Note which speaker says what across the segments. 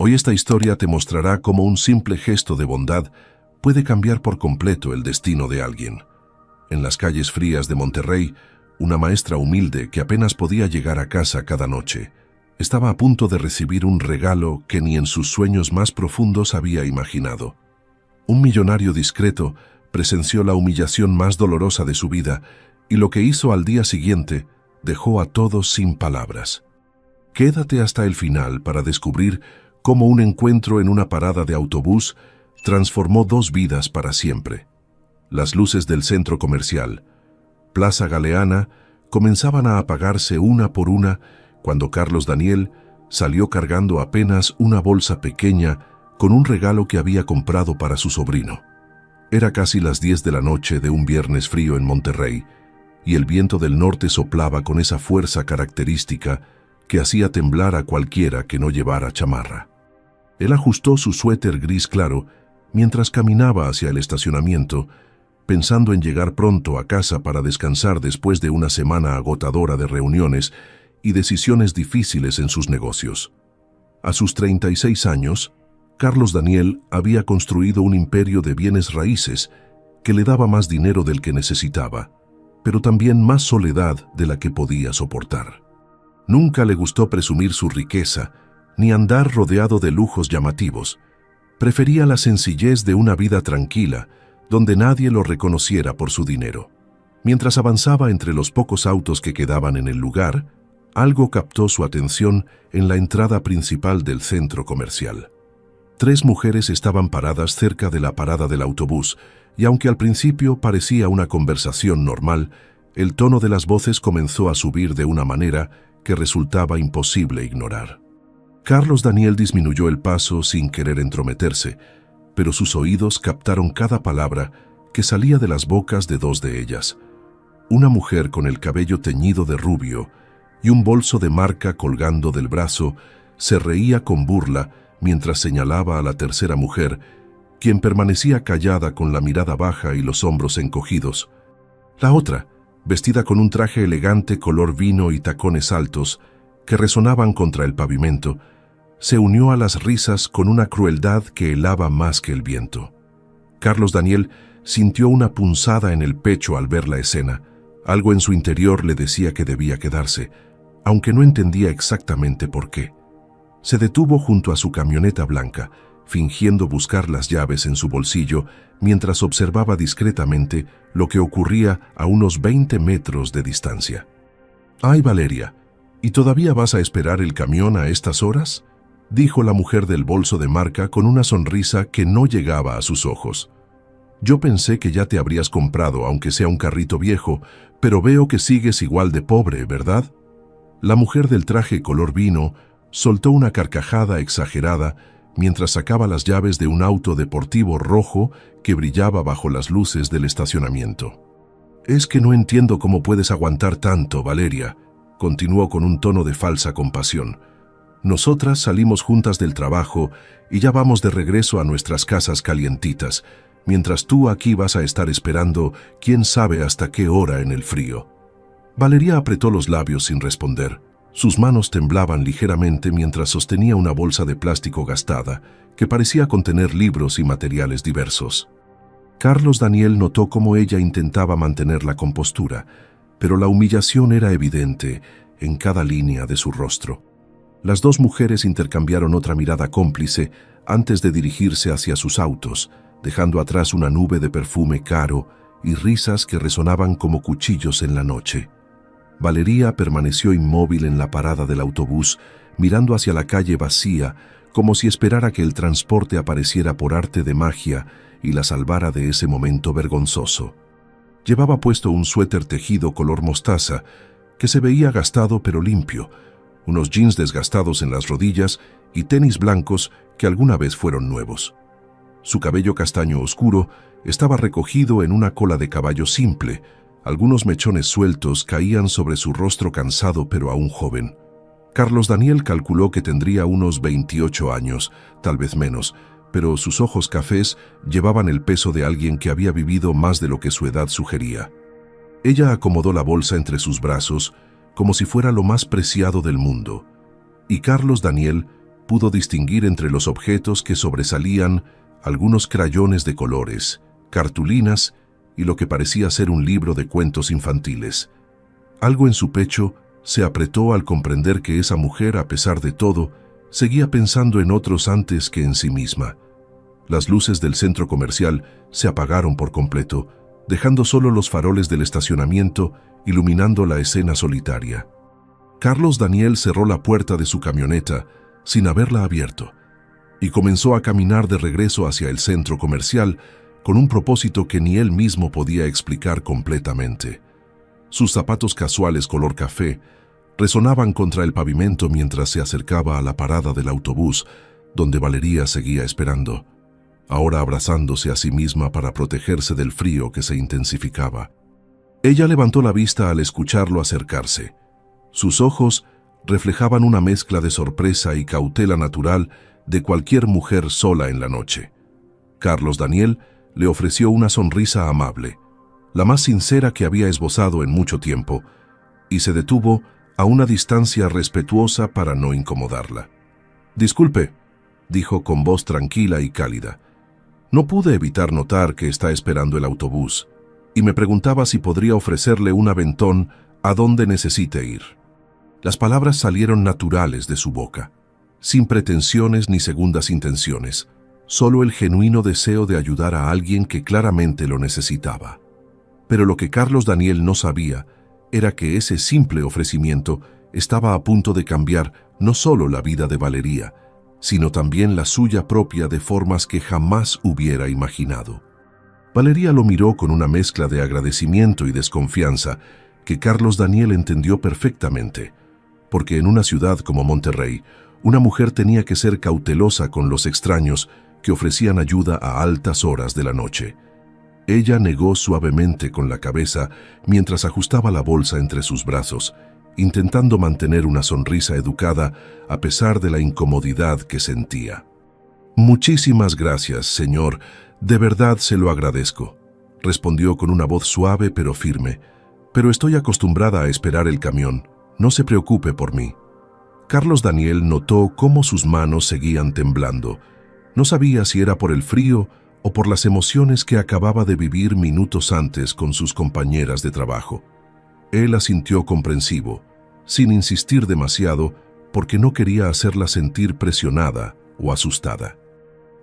Speaker 1: Hoy esta historia te mostrará cómo un simple gesto de bondad puede cambiar por completo el destino de alguien. En las calles frías de Monterrey, una maestra humilde que apenas podía llegar a casa cada noche, estaba a punto de recibir un regalo que ni en sus sueños más profundos había imaginado. Un millonario discreto presenció la humillación más dolorosa de su vida y lo que hizo al día siguiente dejó a todos sin palabras. Quédate hasta el final para descubrir cómo un encuentro en una parada de autobús transformó dos vidas para siempre. Las luces del centro comercial, Plaza Galeana, comenzaban a apagarse una por una cuando Carlos Daniel salió cargando apenas una bolsa pequeña con un regalo que había comprado para su sobrino. Era casi las 10 de la noche de un viernes frío en Monterrey, y el viento del norte soplaba con esa fuerza característica que hacía temblar a cualquiera que no llevara chamarra. Él ajustó su suéter gris claro mientras caminaba hacia el estacionamiento, pensando en llegar pronto a casa para descansar después de una semana agotadora de reuniones y decisiones difíciles en sus negocios. A sus 36 años, Carlos Daniel había construido un imperio de bienes raíces que le daba más dinero del que necesitaba, pero también más soledad de la que podía soportar. Nunca le gustó presumir su riqueza, ni andar rodeado de lujos llamativos. Prefería la sencillez de una vida tranquila, donde nadie lo reconociera por su dinero. Mientras avanzaba entre los pocos autos que quedaban en el lugar, algo captó su atención en la entrada principal del centro comercial. 3 mujeres estaban paradas cerca de la parada del autobús, y aunque al principio parecía una conversación normal, el tono de las voces comenzó a subir de una manera que resultaba imposible ignorar. Carlos Daniel disminuyó el paso sin querer entrometerse, pero sus oídos captaron cada palabra que salía de las bocas de 2 de ellas. Una mujer con el cabello teñido de rubio y un bolso de marca colgando del brazo se reía con burla mientras señalaba a la tercera mujer, quien permanecía callada con la mirada baja y los hombros encogidos. La otra, vestida con un traje elegante color vino y tacones altos que resonaban contra el pavimento, se unió a las risas con una crueldad que helaba más que el viento. Carlos Daniel sintió una punzada en el pecho al ver la escena. Algo en su interior le decía que debía quedarse, aunque no entendía exactamente por qué. Se detuvo junto a su camioneta blanca, fingiendo buscar las llaves en su bolsillo mientras observaba discretamente lo que ocurría a unos 20 metros de distancia. «Ay, Valeria, ¿y todavía vas a esperar el camión a estas horas?», dijo la mujer del bolso de marca con una sonrisa que no llegaba a sus ojos. «Yo pensé que ya te habrías comprado, aunque sea un carrito viejo, pero veo que sigues igual de pobre, ¿verdad?». La mujer del traje color vino soltó una carcajada exagerada mientras sacaba las llaves de un auto deportivo rojo que brillaba bajo las luces del estacionamiento. «Es que no entiendo cómo puedes aguantar tanto, Valeria», continuó con un tono de falsa compasión. «Nosotras salimos juntas del trabajo y ya vamos de regreso a nuestras casas calientitas, mientras tú aquí vas a estar esperando quién sabe hasta qué hora en el frío». Valeria apretó los labios sin responder. Sus manos temblaban ligeramente mientras sostenía una bolsa de plástico gastada que parecía contener libros y materiales diversos. Carlos Daniel notó cómo ella intentaba mantener la compostura, pero la humillación era evidente en cada línea de su rostro. Las 2 mujeres intercambiaron otra mirada cómplice antes de dirigirse hacia sus autos, dejando atrás una nube de perfume caro y risas que resonaban como cuchillos en la noche. Valeria permaneció inmóvil en la parada del autobús, mirando hacia la calle vacía, como si esperara que el transporte apareciera por arte de magia y la salvara de ese momento vergonzoso. Llevaba puesto un suéter tejido color mostaza, que se veía gastado pero limpio, unos jeans desgastados en las rodillas y tenis blancos que alguna vez fueron nuevos. Su cabello castaño oscuro estaba recogido en una cola de caballo simple. Algunos mechones sueltos caían sobre su rostro cansado pero aún joven. Carlos Daniel calculó que tendría unos 28 años, tal vez menos, pero sus ojos cafés llevaban el peso de alguien que había vivido más de lo que su edad sugería. Ella acomodó la bolsa entre sus brazos como si fuera lo más preciado del mundo, y Carlos Daniel pudo distinguir entre los objetos que sobresalían algunos crayones de colores, cartulinas y lo que parecía ser un libro de cuentos infantiles. Algo en su pecho se apretó al comprender que esa mujer, a pesar de todo, seguía pensando en otros antes que en sí misma. Las luces del centro comercial se apagaron por completo, dejando solo los faroles del estacionamiento iluminando la escena solitaria. Carlos Daniel cerró la puerta de su camioneta sin haberla abierto y comenzó a caminar de regreso hacia el centro comercial con un propósito que ni él mismo podía explicar completamente. Sus zapatos casuales color café resonaban contra el pavimento mientras se acercaba a la parada del autobús, donde Valeria seguía esperando, ahora abrazándose a sí misma para protegerse del frío que se intensificaba. Ella levantó la vista al escucharlo acercarse. Sus ojos reflejaban una mezcla de sorpresa y cautela natural de cualquier mujer sola en la noche. Carlos Daniel le ofreció una sonrisa amable, la más sincera que había esbozado en mucho tiempo, y se detuvo a una distancia respetuosa para no incomodarla. «Disculpe», dijo con voz tranquila y cálida. «No pude evitar notar que está esperando el autobús, y me preguntaba si podría ofrecerle un aventón a donde necesite ir». Las palabras salieron naturales de su boca, sin pretensiones ni segundas intenciones, solo el genuino deseo de ayudar a alguien que claramente lo necesitaba. Pero lo que Carlos Daniel no sabía era que ese simple ofrecimiento estaba a punto de cambiar no solo la vida de Valeria, sino también la suya propia de formas que jamás hubiera imaginado. Valeria lo miró con una mezcla de agradecimiento y desconfianza que Carlos Daniel entendió perfectamente, porque en una ciudad como Monterrey, una mujer tenía que ser cautelosa con los extraños que ofrecían ayuda a altas horas de la noche. Ella negó suavemente con la cabeza mientras ajustaba la bolsa entre sus brazos, intentando mantener una sonrisa educada a pesar de la incomodidad que sentía. «Muchísimas gracias, señor. De verdad se lo agradezco», respondió con una voz suave pero firme. «Pero estoy acostumbrada a esperar el camión. No se preocupe por mí». Carlos Daniel notó cómo sus manos seguían temblando. No sabía si era por el frío o por las emociones que acababa de vivir minutos antes con sus compañeras de trabajo. Él asintió comprensivo, sin insistir demasiado, porque no quería hacerla sentir presionada o asustada.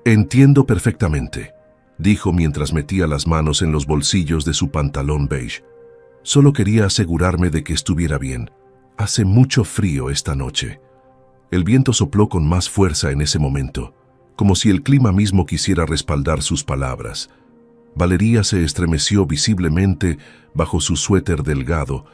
Speaker 1: «Entiendo perfectamente», dijo mientras metía las manos en los bolsillos de su pantalón beige. «Solo quería asegurarme de que estuviera bien. Hace mucho frío esta noche». El viento sopló con más fuerza en ese momento, como si el clima mismo quisiera respaldar sus palabras. Valeria se estremeció visiblemente bajo su suéter delgado,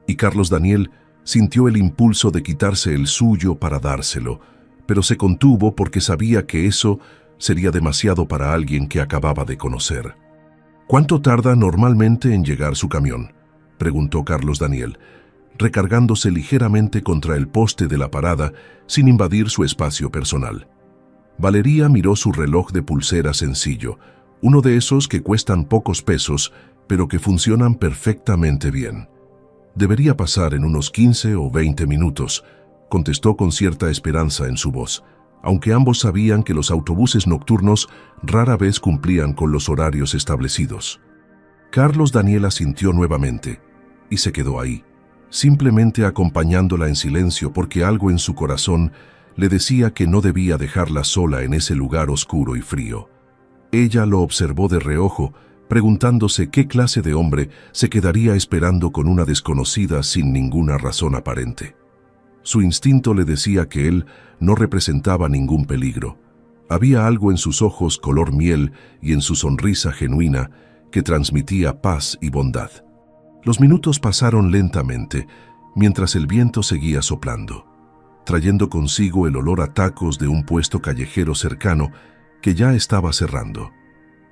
Speaker 1: y Carlos Daniel sintió el impulso de quitarse el suyo para dárselo, pero se contuvo porque sabía que eso sería demasiado para alguien que acababa de conocer. «¿Cuánto tarda normalmente en llegar su camión?», preguntó Carlos Daniel, recargándose ligeramente contra el poste de la parada sin invadir su espacio personal. Valeria miró su reloj de pulsera sencillo, uno de esos que cuestan pocos pesos, pero que funcionan perfectamente bien. «Debería pasar en unos 15 o 20 minutos», contestó con cierta esperanza en su voz, aunque ambos sabían que los autobuses nocturnos rara vez cumplían con los horarios establecidos. Carlos Daniel asintió nuevamente y se quedó ahí, simplemente acompañándola en silencio porque algo en su corazón le decía que no debía dejarla sola en ese lugar oscuro y frío. Ella lo observó de reojo, preguntándose qué clase de hombre se quedaría esperando con una desconocida sin ninguna razón aparente. Su instinto le decía que él no representaba ningún peligro. Había algo en sus ojos color miel y en su sonrisa genuina que transmitía paz y bondad. Los minutos pasaron lentamente, mientras el viento seguía soplando, trayendo consigo el olor a tacos de un puesto callejero cercano que ya estaba cerrando.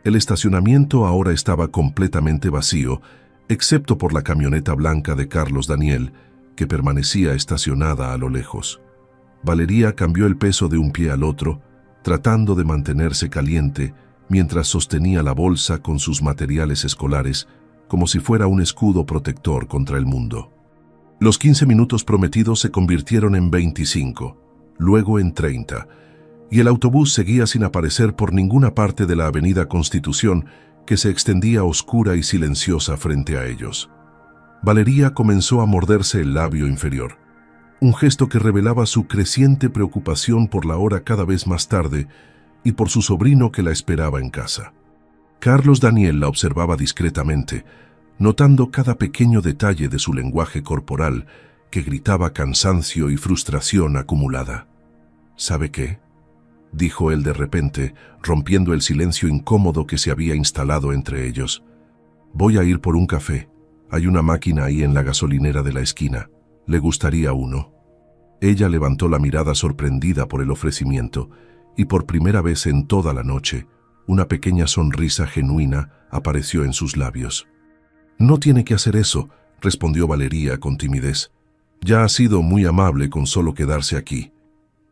Speaker 1: El estacionamiento ahora estaba completamente vacío, excepto por la camioneta blanca de Carlos Daniel, que permanecía estacionada a lo lejos. Valeria cambió el peso de un pie al otro, tratando de mantenerse caliente mientras sostenía la bolsa con sus materiales escolares, como si fuera un escudo protector contra el mundo. Los 15 minutos prometidos se convirtieron en 25. luego en 30, y el autobús seguía sin aparecer por ninguna parte de la avenida Constitución, que se extendía oscura y silenciosa frente a ellos. Valeria comenzó a morderse el labio inferior, un gesto que revelaba su creciente preocupación por la hora cada vez más tarde y por su sobrino que la esperaba en casa. Carlos Daniel la observaba discretamente, notando cada pequeño detalle de su lenguaje corporal que gritaba cansancio y frustración acumulada. ¿Sabe qué?, dijo él de repente, rompiendo el silencio incómodo que se había instalado entre ellos. Voy a ir por un café. Hay una máquina ahí en la gasolinera de la esquina. ¿Le gustaría uno? Ella levantó la mirada sorprendida por el ofrecimiento y por primera vez en toda la noche, una pequeña sonrisa genuina apareció en sus labios. No tiene que hacer eso, respondió Valeria con timidez. Ya ha sido muy amable con solo quedarse aquí.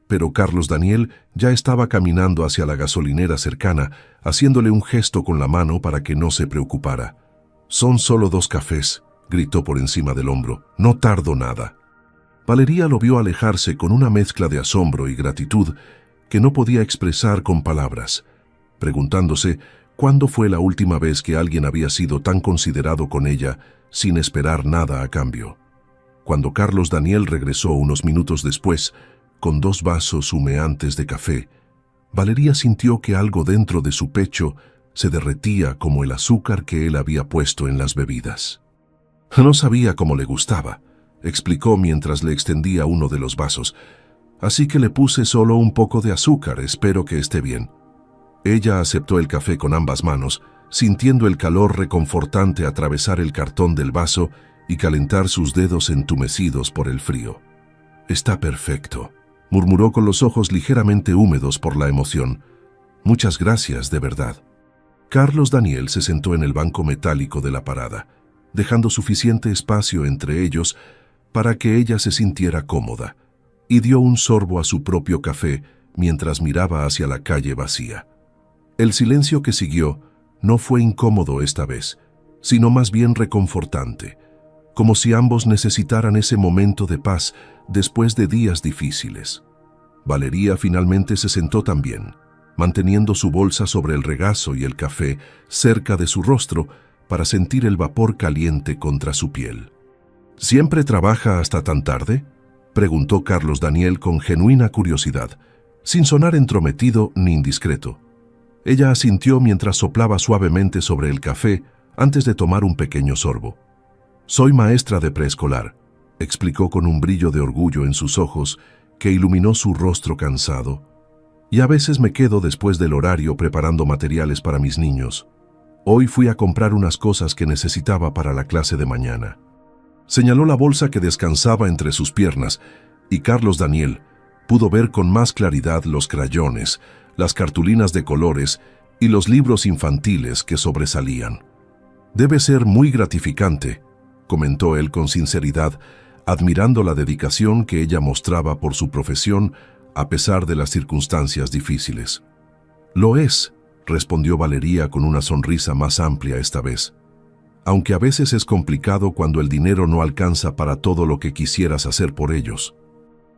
Speaker 1: Pero Carlos Daniel ya estaba caminando hacia la gasolinera cercana, haciéndole un gesto con la mano para que no se preocupara. «Son solo 2 cafés», gritó por encima del hombro. «No tardo nada». Valeria lo vio alejarse con una mezcla de asombro y gratitud que no podía expresar con palabras, preguntándose cuándo fue la última vez que alguien había sido tan considerado con ella sin esperar nada a cambio. Cuando Carlos Daniel regresó unos minutos después, con 2 vasos humeantes de café, Valeria sintió que algo dentro de su pecho se derretía como el azúcar que él había puesto en las bebidas. «No sabía cómo le gustaba», explicó mientras le extendía uno de los vasos. «Así que le puse solo un poco de azúcar, espero que esté bien». Ella aceptó el café con ambas manos, sintiendo el calor reconfortante atravesar el cartón del vaso y calentar sus dedos entumecidos por el frío. «Está perfecto», murmuró con los ojos ligeramente húmedos por la emoción. «Muchas gracias, de verdad». Carlos Daniel se sentó en el banco metálico de la parada, dejando suficiente espacio entre ellos para que ella se sintiera cómoda, y dio un sorbo a su propio café mientras miraba hacia la calle vacía. El silencio que siguió no fue incómodo esta vez, sino más bien reconfortante, como si ambos necesitaran ese momento de paz después de días difíciles. Valeria finalmente se sentó también, manteniendo su bolsa sobre el regazo y el café cerca de su rostro para sentir el vapor caliente contra su piel. «¿Siempre trabaja hasta tan tarde?», preguntó Carlos Daniel con genuina curiosidad, sin sonar entrometido ni indiscreto. Ella asintió mientras soplaba suavemente sobre el café antes de tomar un pequeño sorbo. «Soy maestra de preescolar», explicó con un brillo de orgullo en sus ojos que iluminó su rostro cansado. «Y a veces me quedo después del horario preparando materiales para mis niños. Hoy fui a comprar unas cosas que necesitaba para la clase de mañana». Señaló la bolsa que descansaba entre sus piernas y Carlos Daniel pudo ver con más claridad los crayones, las cartulinas de colores y los libros infantiles que sobresalían. «Debe ser muy gratificante», comentó él con sinceridad, admirando la dedicación que ella mostraba por su profesión a pesar de las circunstancias difíciles. «Lo es», respondió Valeria con una sonrisa más amplia esta vez. «Aunque a veces es complicado cuando el dinero no alcanza para todo lo que quisieras hacer por ellos».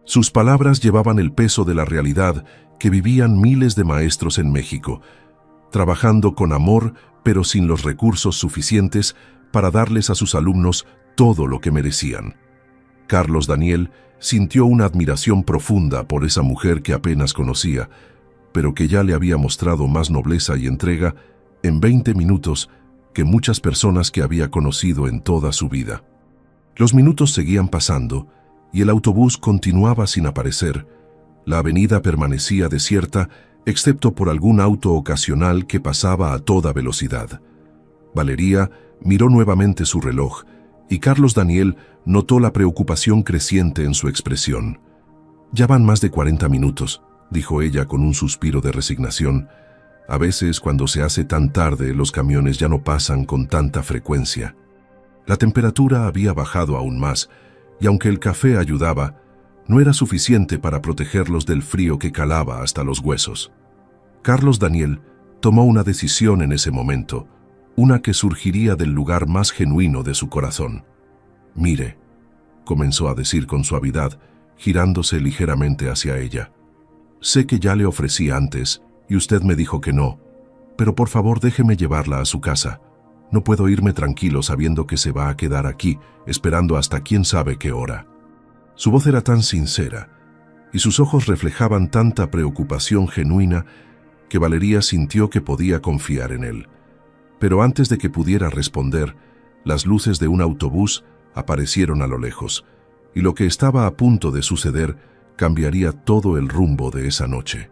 Speaker 1: Sus palabras llevaban el peso de la realidad que vivían miles de maestros en México, trabajando con amor pero sin los recursos suficientes para darles a sus alumnos todo lo que merecían. Carlos Daniel sintió una admiración profunda por esa mujer que apenas conocía, pero que ya le había mostrado más nobleza y entrega en 20 minutos que muchas personas que había conocido en toda su vida. Los minutos seguían pasando y el autobús continuaba sin aparecer. La avenida permanecía desierta, excepto por algún auto ocasional que pasaba a toda velocidad. Valeria miró nuevamente su reloj y Carlos Daniel notó la preocupación creciente en su expresión. «Ya van más de 40 minutos», dijo ella con un suspiro de resignación. «A veces, cuando se hace tan tarde, los camiones ya no pasan con tanta frecuencia». La temperatura había bajado aún más, y aunque el café ayudaba, no era suficiente para protegerlos del frío que calaba hasta los huesos. Carlos Daniel tomó una decisión en ese momento, una que surgiría del lugar más genuino de su corazón. «Mire», comenzó a decir con suavidad, girándose ligeramente hacia ella. Sé que ya le ofrecí antes, y usted me dijo que no, pero por favor déjeme llevarla a su casa. No puedo irme tranquilo sabiendo que se va a quedar aquí, esperando hasta quién sabe qué hora. Su voz era tan sincera, y sus ojos reflejaban tanta preocupación genuina, que Valeria sintió que podía confiar en él. Pero antes de que pudiera responder, las luces de un autobús aparecieron a lo lejos, y lo que estaba a punto de suceder cambiaría todo el rumbo de esa noche.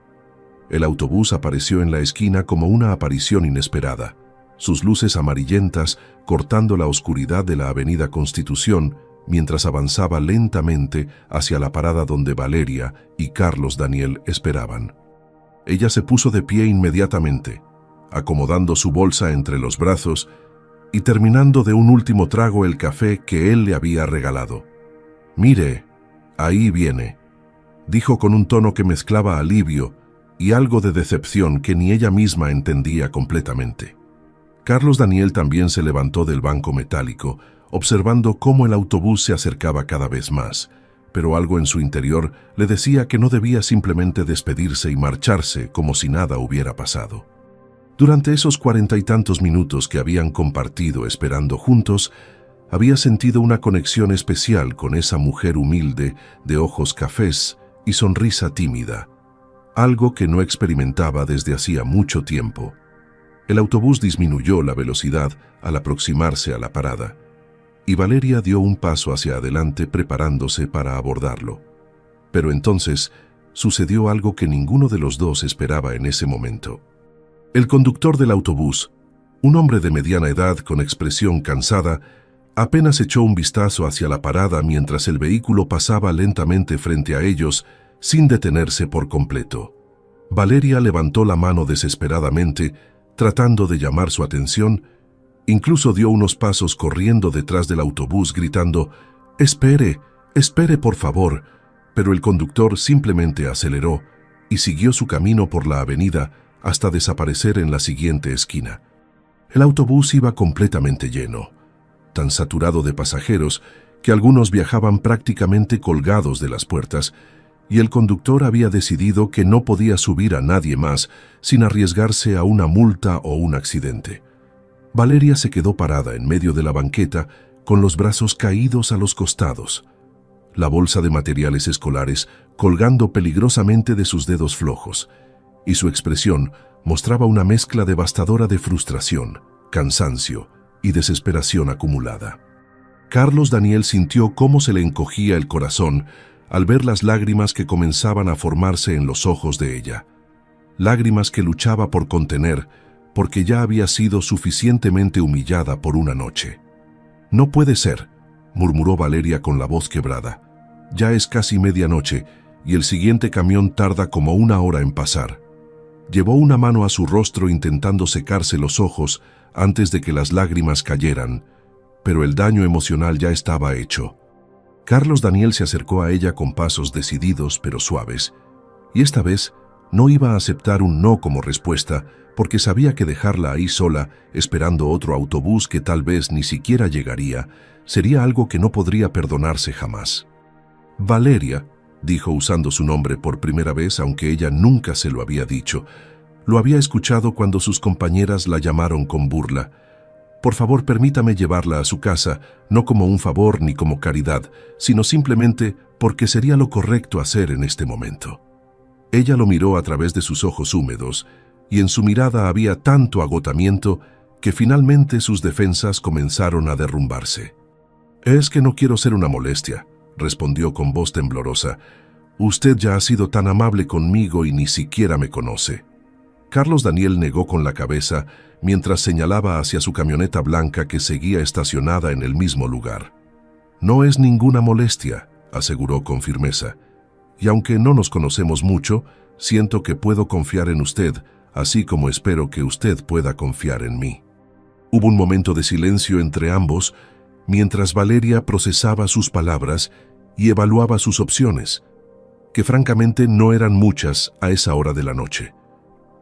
Speaker 1: El autobús apareció en la esquina como una aparición inesperada, sus luces amarillentas cortando la oscuridad de la avenida Constitución mientras avanzaba lentamente hacia la parada donde Valeria y Carlos Daniel esperaban. Ella se puso de pie inmediatamente, acomodando su bolsa entre los brazos y terminando de un último trago el café que él le había regalado. «Mire, ahí viene», dijo con un tono que mezclaba alivio y algo de decepción que ni ella misma entendía completamente. Carlos Daniel también se levantó del banco metálico, observando cómo el autobús se acercaba cada vez más, pero algo en su interior le decía que no debía simplemente despedirse y marcharse como si nada hubiera pasado. Durante esos 40 y tantos minutos que habían compartido esperando juntos, había sentido una conexión especial con esa mujer humilde, de ojos cafés y sonrisa tímida, algo que no experimentaba desde hacía mucho tiempo. El autobús disminuyó la velocidad al aproximarse a la parada, y Valeria dio un paso hacia adelante preparándose para abordarlo. Pero entonces sucedió algo que ninguno de los dos esperaba en ese momento. El conductor del autobús, un hombre de mediana edad con expresión cansada, apenas echó un vistazo hacia la parada mientras el vehículo pasaba lentamente frente a ellos sin detenerse por completo. Valeria levantó la mano desesperadamente, tratando de llamar su atención. Incluso dio unos pasos corriendo detrás del autobús gritando: «¡Espere! ¡Espere, por favor!», pero el conductor simplemente aceleró y siguió su camino por la avenida hasta desaparecer en la siguiente esquina. El autobús iba completamente lleno, tan saturado de pasajeros que algunos viajaban prácticamente colgados de las puertas, y el conductor había decidido que no podía subir a nadie más sin arriesgarse a una multa o un accidente. Valeria se quedó parada en medio de la banqueta con los brazos caídos a los costados, la bolsa de materiales escolares colgando peligrosamente de sus dedos flojos, y su expresión mostraba una mezcla devastadora de frustración, cansancio y desesperación acumulada. Carlos Daniel sintió cómo se le encogía el corazón al ver las lágrimas que comenzaban a formarse en los ojos de ella, lágrimas que luchaba por contener porque ya había sido suficientemente humillada por una noche. «No puede ser», murmuró Valeria con la voz quebrada. «Ya es casi medianoche y el siguiente camión tarda como 1 hora en pasar». Llevó una mano a su rostro intentando secarse los ojos antes de que las lágrimas cayeran, pero el daño emocional ya estaba hecho. Carlos Daniel se acercó a ella con pasos decididos pero suaves, y esta vez no iba a aceptar un no como respuesta porque sabía que dejarla ahí sola, esperando otro autobús que tal vez ni siquiera llegaría, sería algo que no podría perdonarse jamás. «Valeria», dijo usando su nombre por primera vez, aunque ella nunca se lo había dicho. Lo había escuchado cuando sus compañeras la llamaron con burla. «Por favor, permítame llevarla a su casa, no como un favor ni como caridad, sino simplemente porque sería lo correcto hacer en este momento». Ella lo miró a través de sus ojos húmedos, y en su mirada había tanto agotamiento que finalmente sus defensas comenzaron a derrumbarse. «Es que no quiero ser una molestia», respondió con voz temblorosa. «Usted ya ha sido tan amable conmigo y ni siquiera me conoce». Carlos Daniel negó con la cabeza mientras señalaba hacia su camioneta blanca que seguía estacionada en el mismo lugar. «No es ninguna molestia», aseguró con firmeza. «Y aunque no nos conocemos mucho, siento que puedo confiar en usted, así como espero que usted pueda confiar en mí». Hubo un momento de silencio entre ambos, mientras Valeria procesaba sus palabras y evaluaba sus opciones, que francamente no eran muchas a esa hora de la noche.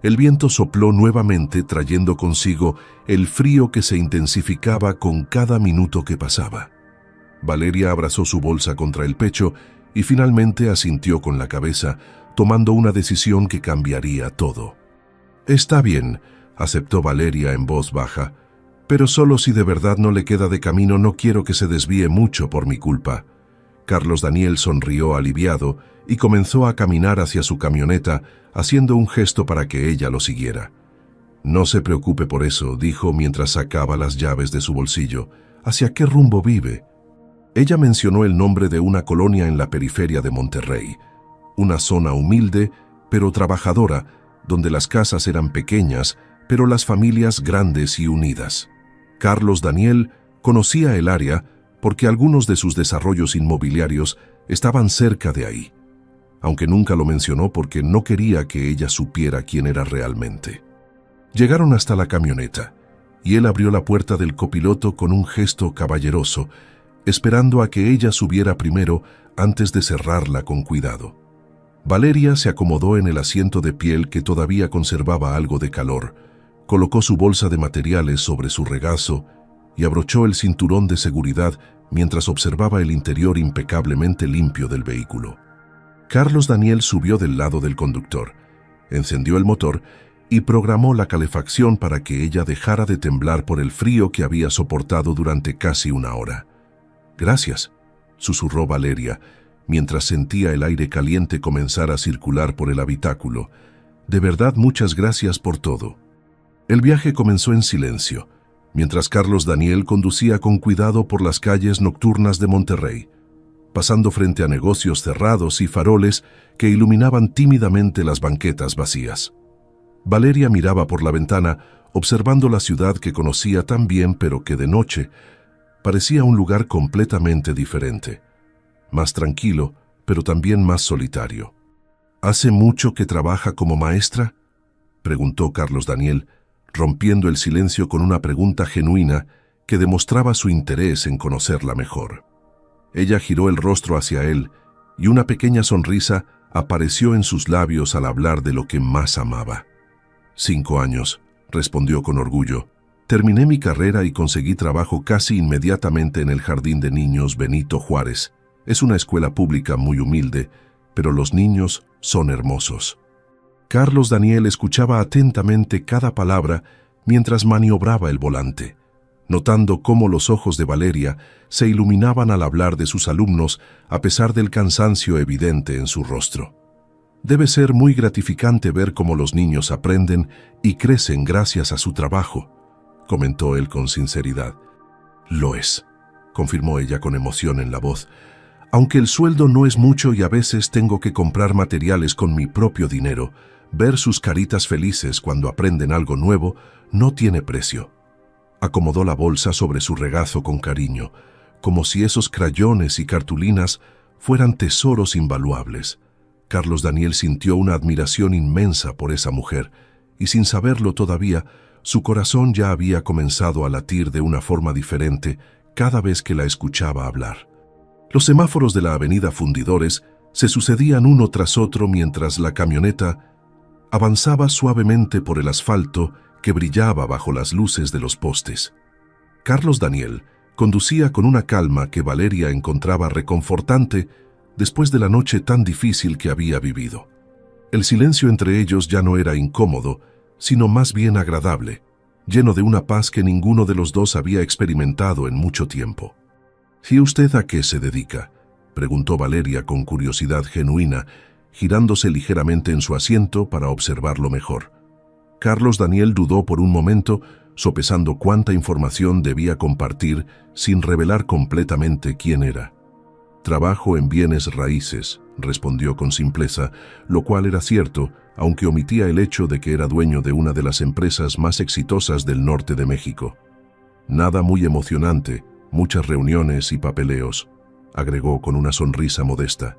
Speaker 1: El viento sopló nuevamente trayendo consigo el frío que se intensificaba con cada minuto que pasaba. Valeria abrazó su bolsa contra el pecho y finalmente asintió con la cabeza, tomando una decisión que cambiaría todo. «Está bien», aceptó Valeria en voz baja, «pero solo si de verdad no le queda de camino no quiero que se desvíe mucho por mi culpa». Carlos Daniel sonrió aliviado y comenzó a caminar hacia su camioneta, haciendo un gesto para que ella lo siguiera. «No se preocupe por eso», dijo mientras sacaba las llaves de su bolsillo. «¿Hacia qué rumbo vive?» Ella mencionó el nombre de una colonia en la periferia de Monterrey, una zona humilde pero trabajadora, donde las casas eran pequeñas, pero las familias grandes y unidas. Carlos Daniel conocía el área porque algunos de sus desarrollos inmobiliarios estaban cerca de ahí, aunque nunca lo mencionó porque no quería que ella supiera quién era realmente. Llegaron hasta la camioneta, y él abrió la puerta del copiloto con un gesto caballeroso, esperando a que ella subiera primero antes de cerrarla con cuidado. Valeria se acomodó en el asiento de piel que todavía conservaba algo de calor, colocó su bolsa de materiales sobre su regazo y abrochó el cinturón de seguridad mientras observaba el interior impecablemente limpio del vehículo. Carlos Daniel subió del lado del conductor, encendió el motor y programó la calefacción para que ella dejara de temblar por el frío que había soportado durante casi una hora. «Gracias», susurró Valeria, mientras sentía el aire caliente comenzar a circular por el habitáculo. «De verdad, muchas gracias por todo». El viaje comenzó en silencio, mientras Carlos Daniel conducía con cuidado por las calles nocturnas de Monterrey, pasando frente a negocios cerrados y faroles que iluminaban tímidamente las banquetas vacías. Valeria miraba por la ventana, observando la ciudad que conocía tan bien, pero que de noche parecía un lugar completamente diferente, más tranquilo, pero también más solitario. «¿Hace mucho que trabaja como maestra?», preguntó Carlos Daniel, rompiendo el silencio con una pregunta genuina que demostraba su interés en conocerla mejor. Ella giró el rostro hacia él y una pequeña sonrisa apareció en sus labios al hablar de lo que más amaba. «5 años», respondió con orgullo. «Terminé mi carrera y conseguí trabajo casi inmediatamente en el Jardín de Niños Benito Juárez. Es una escuela pública muy humilde, pero los niños son hermosos». Carlos Daniel escuchaba atentamente cada palabra mientras maniobraba el volante, notando cómo los ojos de Valeria se iluminaban al hablar de sus alumnos a pesar del cansancio evidente en su rostro. «Debe ser muy gratificante ver cómo los niños aprenden y crecen gracias a su trabajo», comentó él con sinceridad. «Lo es», confirmó ella con emoción en la voz. «Aunque el sueldo no es mucho y a veces tengo que comprar materiales con mi propio dinero, ver sus caritas felices cuando aprenden algo nuevo no tiene precio». Acomodó la bolsa sobre su regazo con cariño, como si esos crayones y cartulinas fueran tesoros invaluables. Carlos Daniel sintió una admiración inmensa por esa mujer, y sin saberlo todavía, su corazón ya había comenzado a latir de una forma diferente cada vez que la escuchaba hablar. Los semáforos de la avenida Fundidores se sucedían uno tras otro mientras la camioneta avanzaba suavemente por el asfalto que brillaba bajo las luces de los postes. Carlos Daniel conducía con una calma que Valeria encontraba reconfortante después de la noche tan difícil que había vivido. El silencio entre ellos ya no era incómodo, sino más bien agradable, lleno de una paz que ninguno de los dos había experimentado en mucho tiempo. «¿Y usted a qué se dedica?», preguntó Valeria con curiosidad genuina, girándose ligeramente en su asiento para observarlo mejor. Carlos Daniel dudó por un momento, sopesando cuánta información debía compartir sin revelar completamente quién era. «Trabajo en bienes raíces», respondió con simpleza, lo cual era cierto, aunque omitía el hecho de que era dueño de una de las empresas más exitosas del norte de México. «Nada muy emocionante, muchas reuniones y papeleos», agregó con una sonrisa modesta.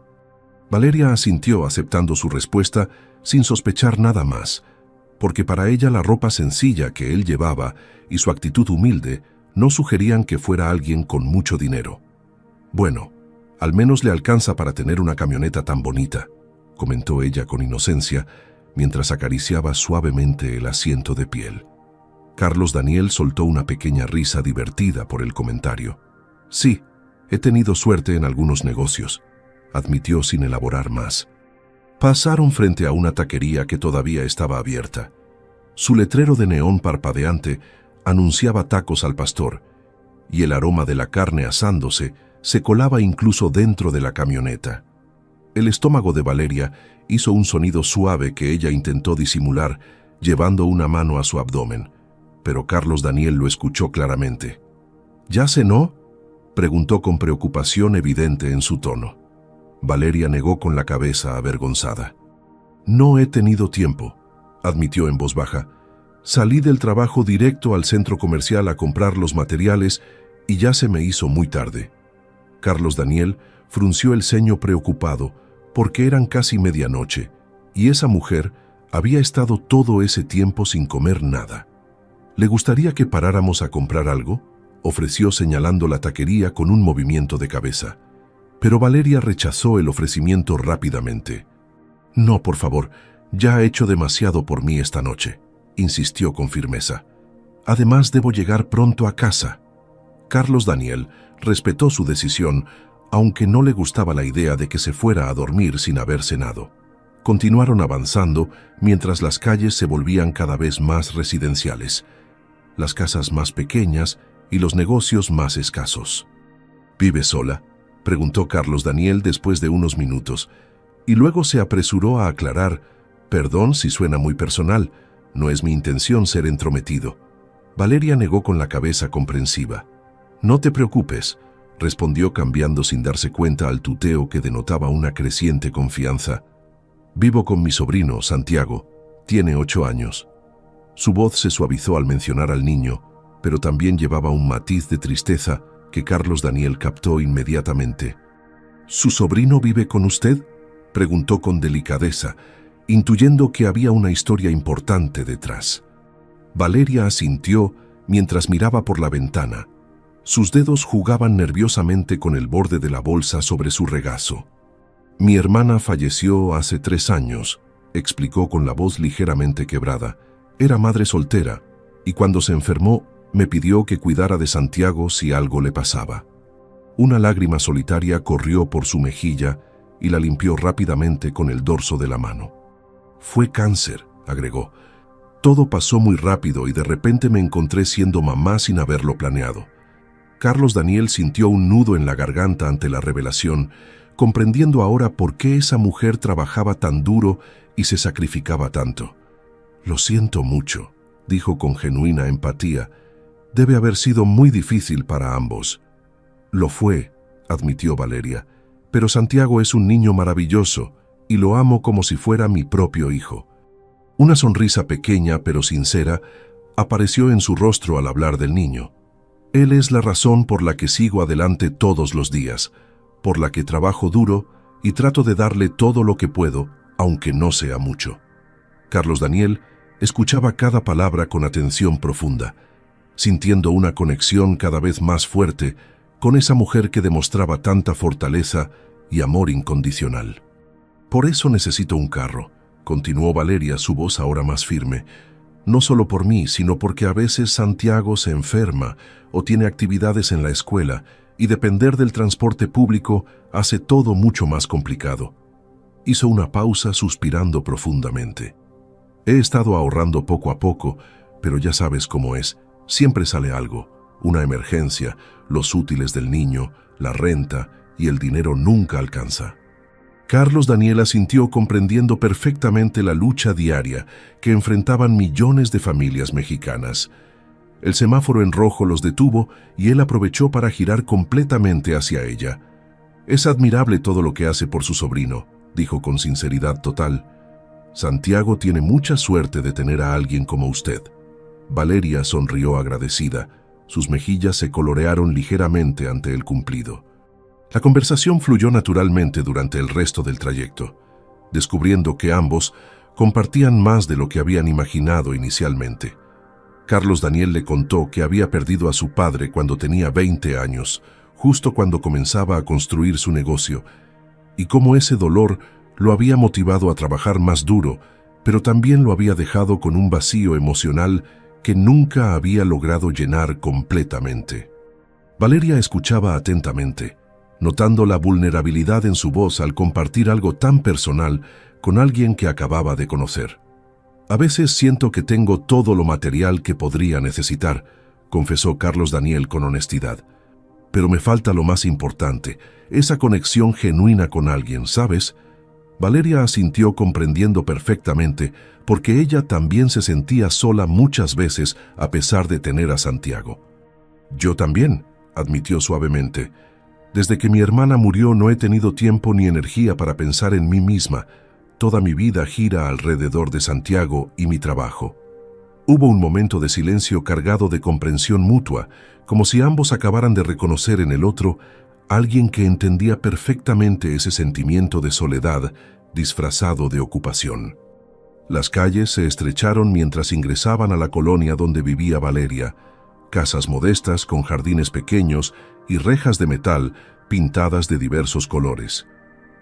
Speaker 1: Valeria asintió aceptando su respuesta sin sospechar nada más, porque para ella la ropa sencilla que él llevaba y su actitud humilde no sugerían que fuera alguien con mucho dinero. «Bueno, al menos le alcanza para tener una camioneta tan bonita», comentó ella con inocencia, mientras acariciaba suavemente el asiento de piel. Carlos Daniel soltó una pequeña risa divertida por el comentario. «Sí, he tenido suerte en algunos negocios. admitió sin elaborar más. Pasaron frente a una taquería que todavía estaba abierta. Su letrero de neón parpadeante anunciaba tacos al pastor, y el aroma de la carne asándose se colaba incluso dentro de la camioneta. El estómago de Valeria hizo un sonido suave que ella intentó disimular, llevando una mano a su abdomen, pero Carlos Daniel lo escuchó claramente. ¿Ya cenó?, preguntó con preocupación evidente en su tono. Valeria negó con la cabeza avergonzada. No he tenido tiempo, admitió en voz baja. Salí del trabajo directo al centro comercial a comprar los materiales y ya se me hizo muy tarde. Carlos Daniel frunció el ceño preocupado porque eran casi medianoche y esa mujer había estado todo ese tiempo sin comer nada. ¿Le gustaría que paráramos a comprar algo?, ofreció señalando la taquería con un movimiento de cabeza. Pero Valeria rechazó el ofrecimiento rápidamente. No, por favor, ya ha hecho demasiado por mí esta noche, insistió con firmeza. Además, debo llegar pronto a casa. Carlos Daniel respetó su decisión, aunque no le gustaba la idea de que se fuera a dormir sin haber cenado. Continuaron avanzando mientras las calles se volvían cada vez más residenciales, las casas más pequeñas y los negocios más escasos. ¿Vive sola?, preguntó Carlos Daniel después de unos minutos, y luego se apresuró a aclarar: perdón si suena muy personal, no es mi intención ser entrometido. Valeria negó con la cabeza comprensiva. No te preocupes, respondió cambiando sin darse cuenta al tuteo que denotaba una creciente confianza. Vivo con mi sobrino, Santiago. Tiene 8 años. Su voz se suavizó al mencionar al niño, pero también llevaba un matiz de tristeza que Carlos Daniel captó inmediatamente. ¿Su sobrino vive con usted?, preguntó con delicadeza, intuyendo que había una historia importante detrás. Valeria asintió mientras miraba por la ventana. Sus dedos jugaban nerviosamente con el borde de la bolsa sobre su regazo. Mi hermana falleció hace 3 años, explicó con la voz ligeramente quebrada. Era madre soltera, y cuando se enfermó, me pidió que cuidara de Santiago si algo le pasaba. Una lágrima solitaria corrió por su mejilla y la limpió rápidamente con el dorso de la mano. Fue cáncer, agregó. Todo pasó muy rápido y de repente me encontré siendo mamá sin haberlo planeado. Carlos Daniel sintió un nudo en la garganta ante la revelación, comprendiendo ahora por qué esa mujer trabajaba tan duro y se sacrificaba tanto. Lo siento mucho, dijo con genuina empatía. Debe haber sido muy difícil para ambos. Lo fue, admitió Valeria, pero Santiago es un niño maravilloso y lo amo como si fuera mi propio hijo. Una sonrisa pequeña pero sincera apareció en su rostro al hablar del niño. Él es la razón por la que sigo adelante todos los días, por la que trabajo duro y trato de darle todo lo que puedo, aunque no sea mucho. Carlos Daniel escuchaba cada palabra con atención profunda, sintiendo una conexión cada vez más fuerte con esa mujer que demostraba tanta fortaleza y amor incondicional. Por eso necesito un carro, continuó Valeria, su voz ahora más firme. No solo por mí, sino porque a veces Santiago se enferma o tiene actividades en la escuela y depender del transporte público hace todo mucho más complicado. Hizo una pausa suspirando profundamente. He estado ahorrando poco a poco, pero ya sabes cómo es. Siempre sale algo, una emergencia, los útiles del niño, la renta y el dinero nunca alcanza. Carlos Daniel asintió comprendiendo perfectamente la lucha diaria que enfrentaban millones de familias mexicanas. El semáforo en rojo los detuvo y él aprovechó para girar completamente hacia ella. Es admirable todo lo que hace por su sobrino, dijo con sinceridad total. Santiago tiene mucha suerte de tener a alguien como usted. Valeria sonrió agradecida. Sus mejillas se colorearon ligeramente ante el cumplido. La conversación fluyó naturalmente durante el resto del trayecto, descubriendo que ambos compartían más de lo que habían imaginado inicialmente. Carlos Daniel le contó que había perdido a su padre cuando tenía 20 años, justo cuando comenzaba a construir su negocio, y cómo ese dolor lo había motivado a trabajar más duro, pero también lo había dejado con un vacío emocional que nunca había logrado llenar completamente. Valeria escuchaba atentamente, notando la vulnerabilidad en su voz al compartir algo tan personal con alguien que acababa de conocer. «A veces siento que tengo todo lo material que podría necesitar», confesó Carlos Daniel con honestidad. «Pero me falta lo más importante, esa conexión genuina con alguien, ¿sabes?». Valeria asintió comprendiendo perfectamente, porque ella también se sentía sola muchas veces a pesar de tener a Santiago. «Yo también», admitió suavemente. «Desde que mi hermana murió no he tenido tiempo ni energía para pensar en mí misma. Toda mi vida gira alrededor de Santiago y mi trabajo». Hubo un momento de silencio cargado de comprensión mutua, como si ambos acabaran de reconocer en el otro alguien que entendía perfectamente ese sentimiento de soledad disfrazado de ocupación. Las calles se estrecharon mientras ingresaban a la colonia donde vivía Valeria, casas modestas con jardines pequeños y rejas de metal pintadas de diversos colores.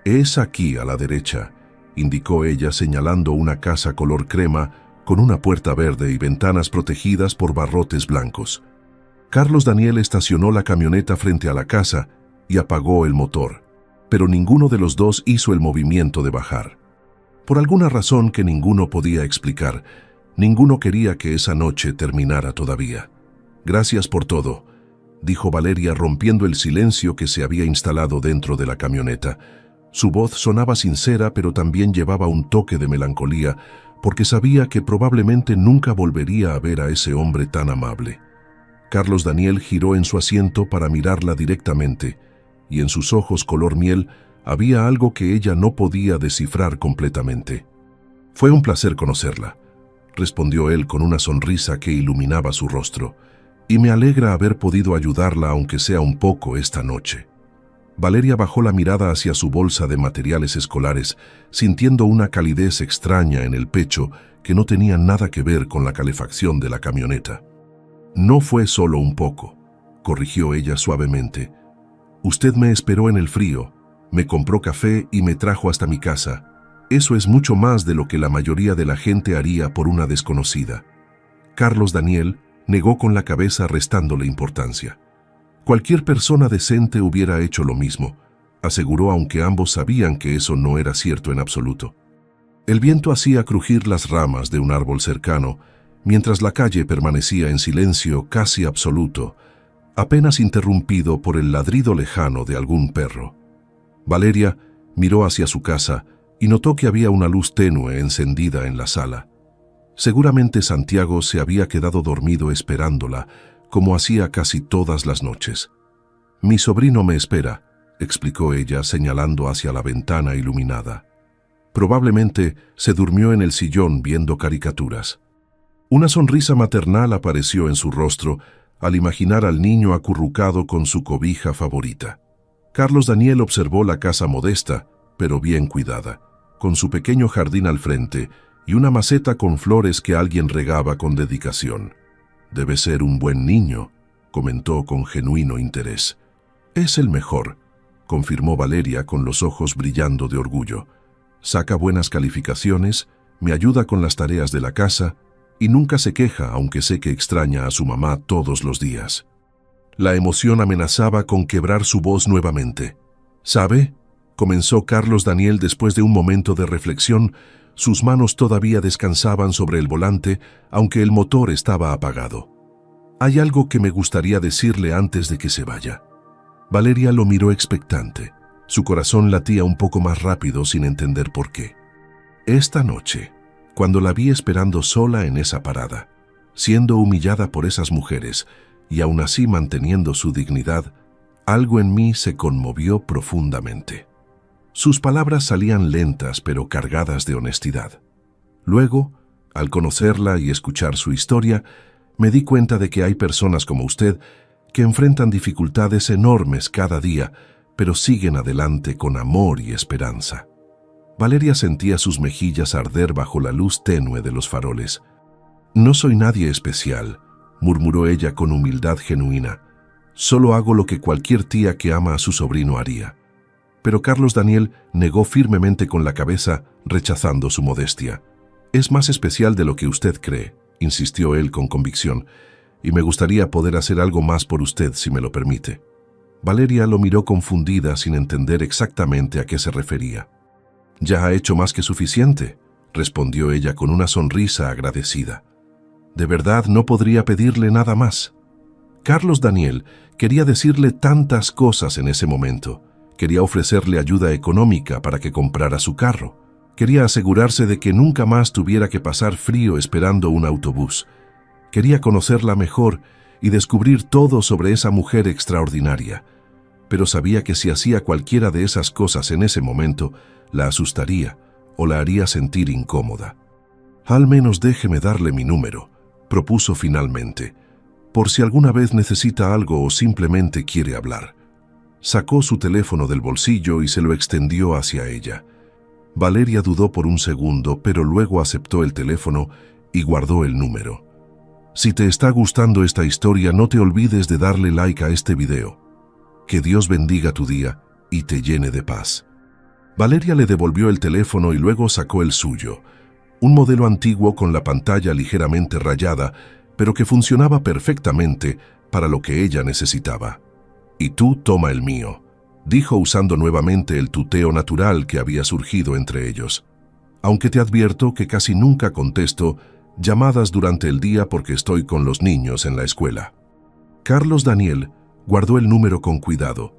Speaker 1: «Es aquí a la derecha», indicó ella señalando una casa color crema con una puerta verde y ventanas protegidas por barrotes blancos. Carlos Daniel estacionó la camioneta frente a la casa y apagó el motor, pero ninguno de los dos hizo el movimiento de bajar. Por alguna razón que ninguno podía explicar, ninguno quería que esa noche terminara todavía. «Gracias por todo», dijo Valeria rompiendo el silencio que se había instalado dentro de la camioneta. Su voz sonaba sincera, pero también llevaba un toque de melancolía, porque sabía que probablemente nunca volvería a ver a ese hombre tan amable. Carlos Daniel giró en su asiento para mirarla directamente, y en sus ojos color miel había algo que ella no podía descifrar completamente. «Fue un placer conocerla», respondió él con una sonrisa que iluminaba su rostro, «y me alegra haber podido ayudarla aunque sea un poco esta noche». Valeria bajó la mirada hacia su bolsa de materiales escolares, sintiendo una calidez extraña en el pecho que no tenía nada que ver con la calefacción de la camioneta. «No fue solo un poco», corrigió ella suavemente. «Usted me esperó en el frío, me compró café y me trajo hasta mi casa. Eso es mucho más de lo que la mayoría de la gente haría por una desconocida». Carlos Daniel negó con la cabeza restándole importancia. «Cualquier persona decente hubiera hecho lo mismo», aseguró, aunque ambos sabían que eso no era cierto en absoluto. El viento hacía crujir las ramas de un árbol cercano, mientras la calle permanecía en silencio casi absoluto, apenas interrumpido por el ladrido lejano de algún perro. Valeria miró hacia su casa y notó que había una luz tenue encendida en la sala. Seguramente Santiago se había quedado dormido esperándola, como hacía casi todas las noches. «Mi sobrino me espera», explicó ella señalando hacia la ventana iluminada. «Probablemente se durmió en el sillón viendo caricaturas». Una sonrisa maternal apareció en su rostro al imaginar al niño acurrucado con su cobija favorita. Carlos Daniel observó la casa modesta, pero bien cuidada, con su pequeño jardín al frente y una maceta con flores que alguien regaba con dedicación. «Debe ser un buen niño», comentó con genuino interés. «Es el mejor», confirmó Valeria con los ojos brillando de orgullo. «Saca buenas calificaciones, me ayuda con las tareas de la casa y nunca se queja, aunque sé que extraña a su mamá todos los días». La emoción amenazaba con quebrar su voz nuevamente. «¿Sabe?», comenzó Carlos Daniel después de un momento de reflexión. Sus manos todavía descansaban sobre el volante, aunque el motor estaba apagado. «Hay algo que me gustaría decirle antes de que se vaya». Valeria lo miró expectante. Su corazón latía un poco más rápido sin entender por qué. Esta noche, cuando la vi esperando sola en esa parada, siendo humillada por esas mujeres y aún así manteniendo su dignidad, algo en mí se conmovió profundamente. Sus palabras salían lentas pero cargadas de honestidad. Luego, al conocerla y escuchar su historia, me di cuenta de que hay personas como usted que enfrentan dificultades enormes cada día, pero siguen adelante con amor y esperanza. Valeria sentía sus mejillas arder bajo la luz tenue de los faroles. «No soy nadie especial», murmuró ella con humildad genuina. «Solo hago lo que cualquier tía que ama a su sobrino haría». Pero Carlos Daniel negó firmemente con la cabeza, rechazando su modestia. «Es más especial de lo que usted cree», insistió él con convicción, «y me gustaría poder hacer algo más por usted si me lo permite». Valeria lo miró confundida sin entender exactamente a qué se refería. «Ya ha hecho más que suficiente», respondió ella con una sonrisa agradecida. «De verdad no podría pedirle nada más». Carlos Daniel quería decirle tantas cosas en ese momento. Quería ofrecerle ayuda económica para que comprara su carro. Quería asegurarse de que nunca más tuviera que pasar frío esperando un autobús. Quería conocerla mejor y descubrir todo sobre esa mujer extraordinaria. Pero sabía que si hacía cualquiera de esas cosas en ese momento, la asustaría o la haría sentir incómoda. «Al menos déjeme darle mi número», propuso finalmente, «por si alguna vez necesita algo o simplemente quiere hablar». Sacó su teléfono del bolsillo y se lo extendió hacia ella. Valeria dudó por un segundo, pero luego aceptó el teléfono y guardó el número. Si te está gustando esta historia, no te olvides de darle like a este video. Que Dios bendiga tu día y te llene de paz. Valeria le devolvió el teléfono y luego sacó el suyo, un modelo antiguo con la pantalla ligeramente rayada, pero que funcionaba perfectamente para lo que ella necesitaba. «Y tú toma el mío», dijo usando nuevamente el tuteo natural que había surgido entre ellos. «Aunque te advierto que casi nunca contesto llamadas durante el día porque estoy con los niños en la escuela». Carlos Daniel guardó el número con cuidado,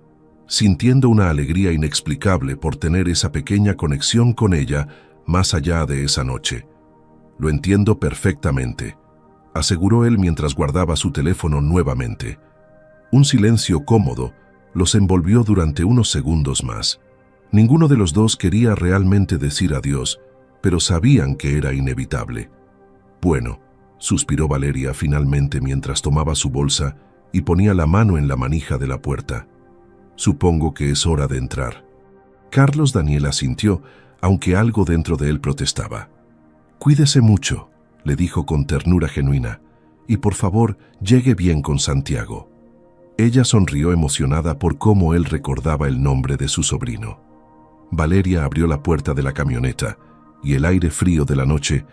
Speaker 1: sintiendo una alegría inexplicable por tener esa pequeña conexión con ella más allá de esa noche. «Lo entiendo perfectamente», aseguró él mientras guardaba su teléfono nuevamente. Un silencio cómodo los envolvió durante unos segundos más. Ninguno de los dos quería realmente decir adiós, pero sabían que era inevitable. «Bueno», suspiró Valeria finalmente mientras tomaba su bolsa y ponía la mano en la manija de la puerta. «Supongo que es hora de entrar». Carlos Daniel asintió, aunque algo dentro de él protestaba. «Cuídese mucho», le dijo con ternura genuina, «y por favor, llegue bien con Santiago». Ella sonrió emocionada por cómo él recordaba el nombre de su sobrino. Valeria abrió la puerta de la camioneta y el aire frío de la noche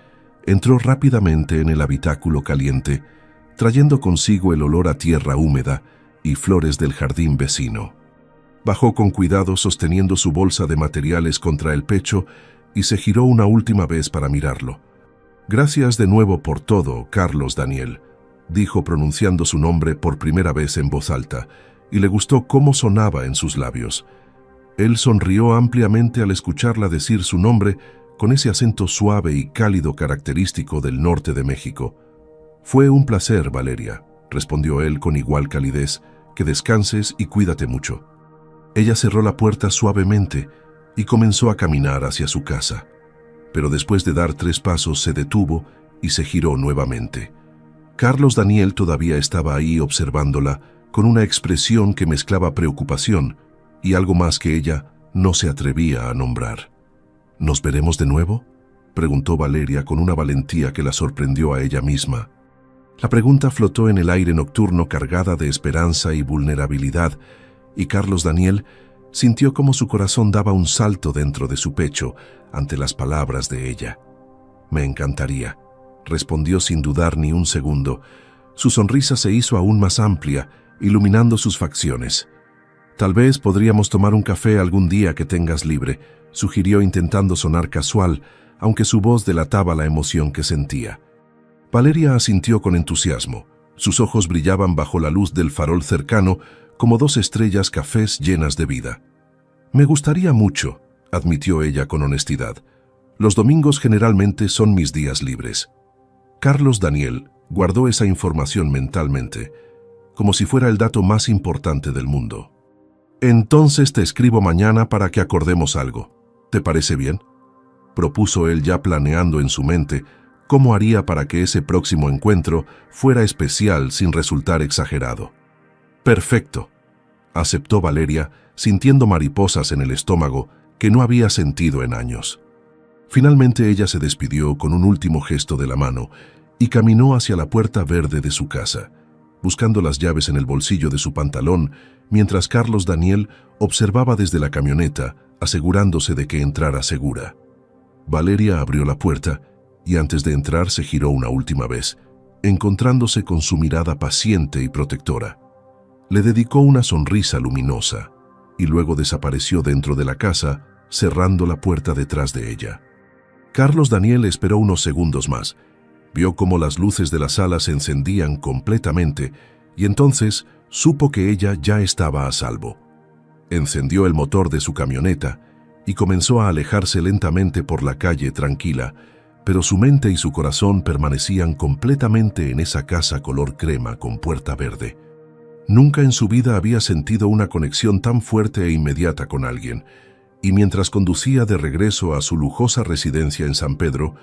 Speaker 1: entró rápidamente en el habitáculo caliente, trayendo consigo el olor a tierra húmeda y flores del jardín vecino. Bajó con cuidado sosteniendo su bolsa de materiales contra el pecho y se giró una última vez para mirarlo. «Gracias de nuevo por todo, Carlos Daniel», dijo pronunciando su nombre por primera vez en voz alta, y le gustó cómo sonaba en sus labios. Él sonrió ampliamente al escucharla decir su nombre con ese acento suave y cálido característico del norte de México. «Fue un placer, Valeria», respondió él con igual calidez, «que descanses y cuídate mucho». Ella cerró la puerta suavemente y comenzó a caminar hacia su casa, pero después de dar 3 pasos se detuvo y se giró nuevamente. Carlos Daniel todavía estaba ahí observándola con una expresión que mezclaba preocupación y algo más que ella no se atrevía a nombrar. «¿Nos veremos de nuevo?», preguntó Valeria con una valentía que la sorprendió a ella misma. La pregunta flotó en el aire nocturno cargada de esperanza y vulnerabilidad, y Carlos Daniel sintió como su corazón daba un salto dentro de su pecho ante las palabras de ella. «Me encantaría», respondió sin dudar ni un segundo. Su sonrisa se hizo aún más amplia, iluminando sus facciones. «Tal vez podríamos tomar un café algún día que tengas libre», sugirió intentando sonar casual, aunque su voz delataba la emoción que sentía. Valeria asintió con entusiasmo. Sus ojos brillaban bajo la luz del farol cercano como 2 estrellas cafés llenas de vida. «Me gustaría mucho», admitió ella con honestidad. «Los domingos generalmente son mis días libres». Carlos Daniel guardó esa información mentalmente, como si fuera el dato más importante del mundo. «Entonces te escribo mañana para que acordemos algo. ¿Te parece bien?», propuso él ya planeando en su mente cómo haría para que ese próximo encuentro fuera especial sin resultar exagerado. «Perfecto», aceptó Valeria, sintiendo mariposas en el estómago que no había sentido en años. Finalmente ella se despidió con un último gesto de la mano y caminó hacia la puerta verde de su casa, buscando las llaves en el bolsillo de su pantalón, mientras Carlos Daniel observaba desde la camioneta, asegurándose de que entrara segura. Valeria abrió la puerta y antes de entrar se giró una última vez, encontrándose con su mirada paciente y protectora. Le dedicó una sonrisa luminosa y luego desapareció dentro de la casa, cerrando la puerta detrás de ella. Carlos Daniel esperó unos segundos más. Vio cómo las luces de la sala se encendían completamente y entonces supo que ella ya estaba a salvo. Encendió el motor de su camioneta y comenzó a alejarse lentamente por la calle tranquila, pero su mente y su corazón permanecían completamente en esa casa color crema con puerta verde. Nunca en su vida había sentido una conexión tan fuerte e inmediata con alguien, y mientras conducía de regreso a su lujosa residencia en San Pedro,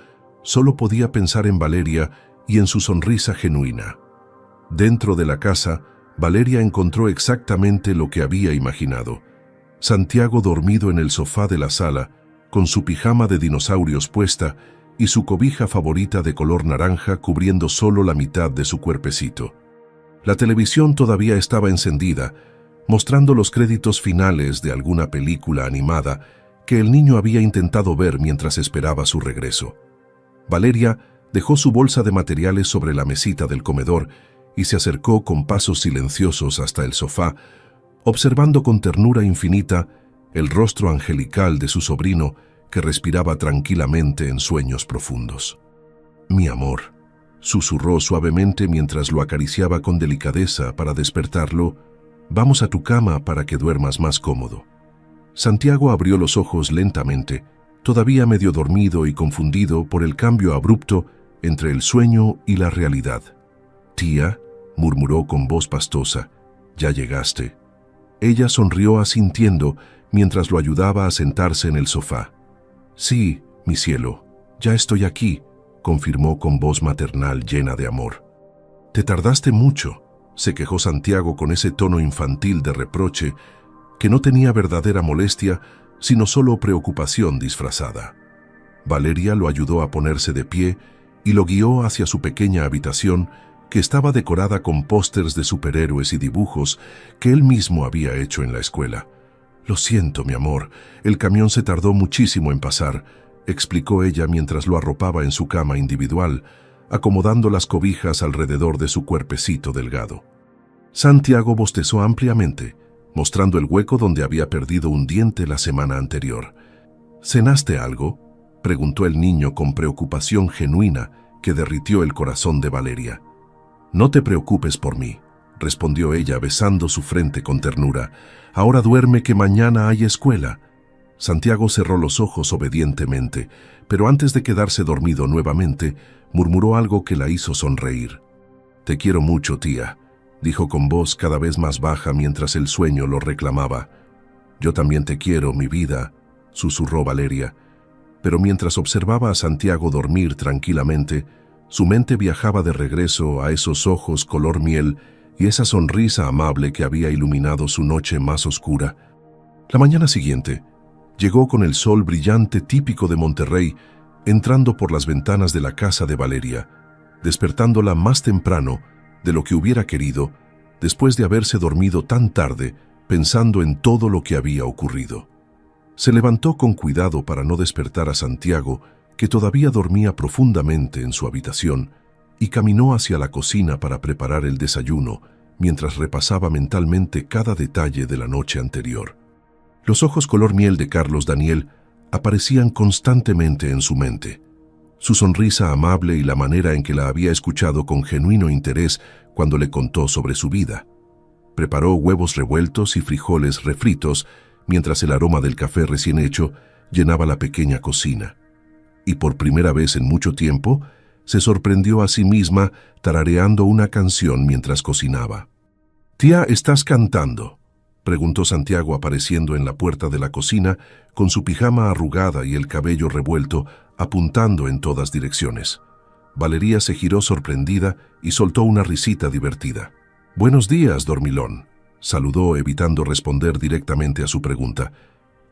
Speaker 1: solo podía pensar en Valeria y en su sonrisa genuina. Dentro de la casa, Valeria encontró exactamente lo que había imaginado. Santiago dormido en el sofá de la sala, con su pijama de dinosaurios puesta y su cobija favorita de color naranja cubriendo solo la mitad de su cuerpecito. La televisión todavía estaba encendida, mostrando los créditos finales de alguna película animada que el niño había intentado ver mientras esperaba su regreso. Valeria dejó su bolsa de materiales sobre la mesita del comedor y se acercó con pasos silenciosos hasta el sofá, observando con ternura infinita el rostro angelical de su sobrino que respiraba tranquilamente en sueños profundos. «Mi amor», susurró suavemente mientras lo acariciaba con delicadeza para despertarlo, «vamos a tu cama para que duermas más cómodo». Santiago abrió los ojos lentamente, todavía medio dormido y confundido por el cambio abrupto entre el sueño y la realidad. «Tía», murmuró con voz pastosa, «ya llegaste». Ella sonrió asintiendo mientras lo ayudaba a sentarse en el sofá. «Sí, mi cielo, ya estoy aquí», confirmó con voz maternal llena de amor. «Te tardaste mucho», se quejó Santiago con ese tono infantil de reproche que no tenía verdadera molestia, sino solo preocupación disfrazada. Valeria lo ayudó a ponerse de pie y lo guió hacia su pequeña habitación que estaba decorada con pósters de superhéroes y dibujos que él mismo había hecho en la escuela. «Lo siento, mi amor, el camión se tardó muchísimo en pasar», explicó ella mientras lo arropaba en su cama individual, acomodando las cobijas alrededor de su cuerpecito delgado. Santiago bostezó ampliamente, mostrando el hueco donde había perdido un diente la semana anterior. «¿Cenaste algo?», preguntó el niño con preocupación genuina que derritió el corazón de Valeria. «No te preocupes por mí», respondió ella besando su frente con ternura. «Ahora duerme que mañana hay escuela». Santiago cerró los ojos obedientemente, pero antes de quedarse dormido nuevamente, murmuró algo que la hizo sonreír. «Te quiero mucho, tía», dijo con voz cada vez más baja mientras el sueño lo reclamaba. «Yo también te quiero, mi vida», susurró Valeria. Pero mientras observaba a Santiago dormir tranquilamente, su mente viajaba de regreso a esos ojos color miel y esa sonrisa amable que había iluminado su noche más oscura. La mañana siguiente, llegó con el sol brillante típico de Monterrey, entrando por las ventanas de la casa de Valeria, despertándola más temprano de lo que hubiera querido, después de haberse dormido tan tarde, pensando en todo lo que había ocurrido. Se levantó con cuidado para no despertar a Santiago, que todavía dormía profundamente en su habitación, y caminó hacia la cocina para preparar el desayuno, mientras repasaba mentalmente cada detalle de la noche anterior. Los ojos color miel de Carlos Daniel aparecían constantemente en su mente. Su sonrisa amable y la manera en que la había escuchado con genuino interés cuando le contó sobre su vida. Preparó huevos revueltos y frijoles refritos mientras el aroma del café recién hecho llenaba la pequeña cocina. Y por primera vez en mucho tiempo, se sorprendió a sí misma tarareando una canción mientras cocinaba. «Tía, ¿estás cantando?», preguntó Santiago apareciendo en la puerta de la cocina con su pijama arrugada y el cabello revuelto, apuntando en todas direcciones. Valeria se giró sorprendida y soltó una risita divertida. «Buenos días, dormilón», saludó evitando responder directamente a su pregunta.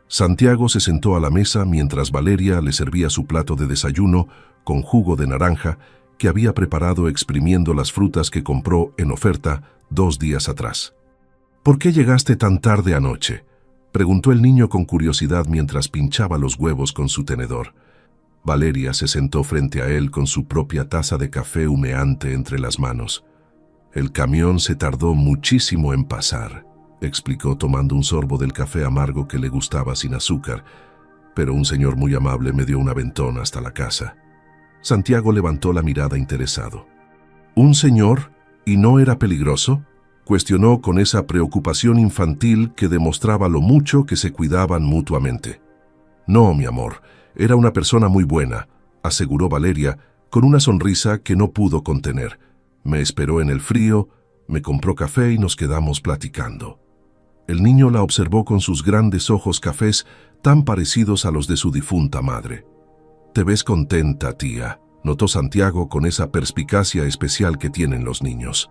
Speaker 1: Santiago se sentó a la mesa mientras Valeria le servía su plato de desayuno con jugo de naranja que había preparado exprimiendo las frutas que compró en oferta 2 días atrás. «¿Por qué llegaste tan tarde anoche?», preguntó el niño con curiosidad mientras pinchaba los huevos con su tenedor. Valeria se sentó frente a él con su propia taza de café humeante entre las manos. El camión se tardó muchísimo en pasar, explicó tomando un sorbo del café amargo que le gustaba sin azúcar, pero un señor muy amable me dio un aventón hasta la casa. Santiago levantó la mirada interesado. ¿Un señor? ¿Y no era peligroso?, cuestionó con esa preocupación infantil que demostraba lo mucho que se cuidaban mutuamente. No, mi amor, era una persona muy buena, aseguró Valeria, con una sonrisa que no pudo contener. Me esperó en el frío, me compró café y nos quedamos platicando. El niño la observó con sus grandes ojos cafés tan parecidos a los de su difunta madre. «Te ves contenta, tía», notó Santiago con esa perspicacia especial que tienen los niños.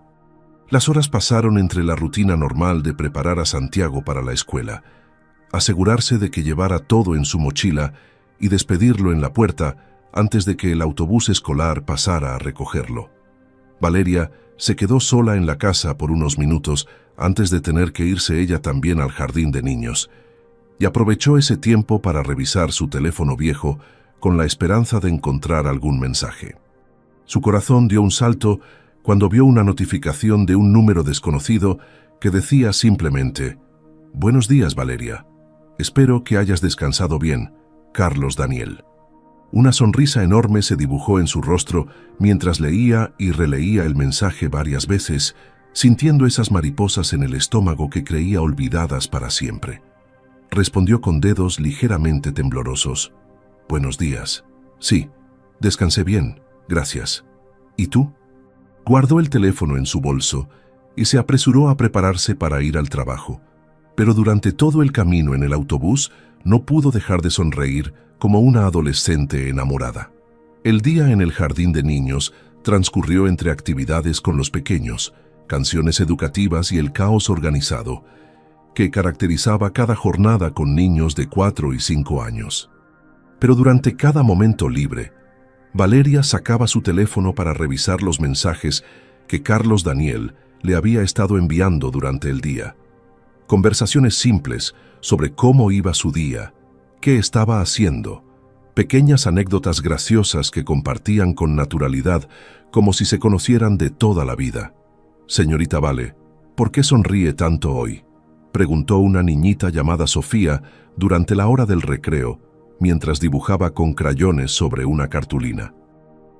Speaker 1: Las horas pasaron entre la rutina normal de preparar a Santiago para la escuela, asegurarse de que llevara todo en su mochila y despedirlo en la puerta antes de que el autobús escolar pasara a recogerlo. Valeria se quedó sola en la casa por unos minutos antes de tener que irse ella también al jardín de niños, y aprovechó ese tiempo para revisar su teléfono viejo con la esperanza de encontrar algún mensaje. Su corazón dio un salto cuando vio una notificación de un número desconocido que decía simplemente: «Buenos días, Valeria. Espero que hayas descansado bien. Carlos Daniel». Una sonrisa enorme se dibujó en su rostro mientras leía y releía el mensaje varias veces, sintiendo esas mariposas en el estómago que creía olvidadas para siempre. Respondió con dedos ligeramente temblorosos: «Buenos días. Sí, descansé bien, gracias. ¿Y tú?». Guardó el teléfono en su bolso y se apresuró a prepararse para ir al trabajo, pero durante todo el camino en el autobús no pudo dejar de sonreír como una adolescente enamorada. El día en el jardín de niños transcurrió entre actividades con los pequeños, canciones educativas y el caos organizado que caracterizaba cada jornada con niños de 4 y 5 años. Pero durante cada momento libre, Valeria sacaba su teléfono para revisar los mensajes que Carlos Daniel le había estado enviando durante el día. Conversaciones simples sobre cómo iba su día, qué estaba haciendo, pequeñas anécdotas graciosas que compartían con naturalidad como si se conocieran de toda la vida. «Señorita Vale, ¿por qué sonríe tanto hoy?», preguntó una niñita llamada Sofía durante la hora del recreo, mientras dibujaba con crayones sobre una cartulina.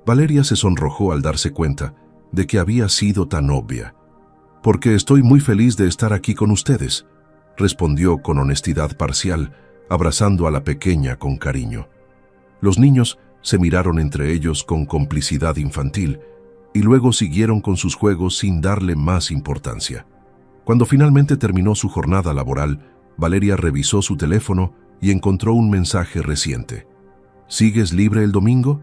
Speaker 1: Valeria se sonrojó al darse cuenta de que había sido tan obvia. «Porque estoy muy feliz de estar aquí con ustedes», respondió con honestidad parcial, abrazando a la pequeña con cariño. Los niños se miraron entre ellos con complicidad infantil y luego siguieron con sus juegos sin darle más importancia. Cuando finalmente terminó su jornada laboral, Valeria revisó su teléfono y encontró un mensaje reciente. «¿Sigues libre el domingo?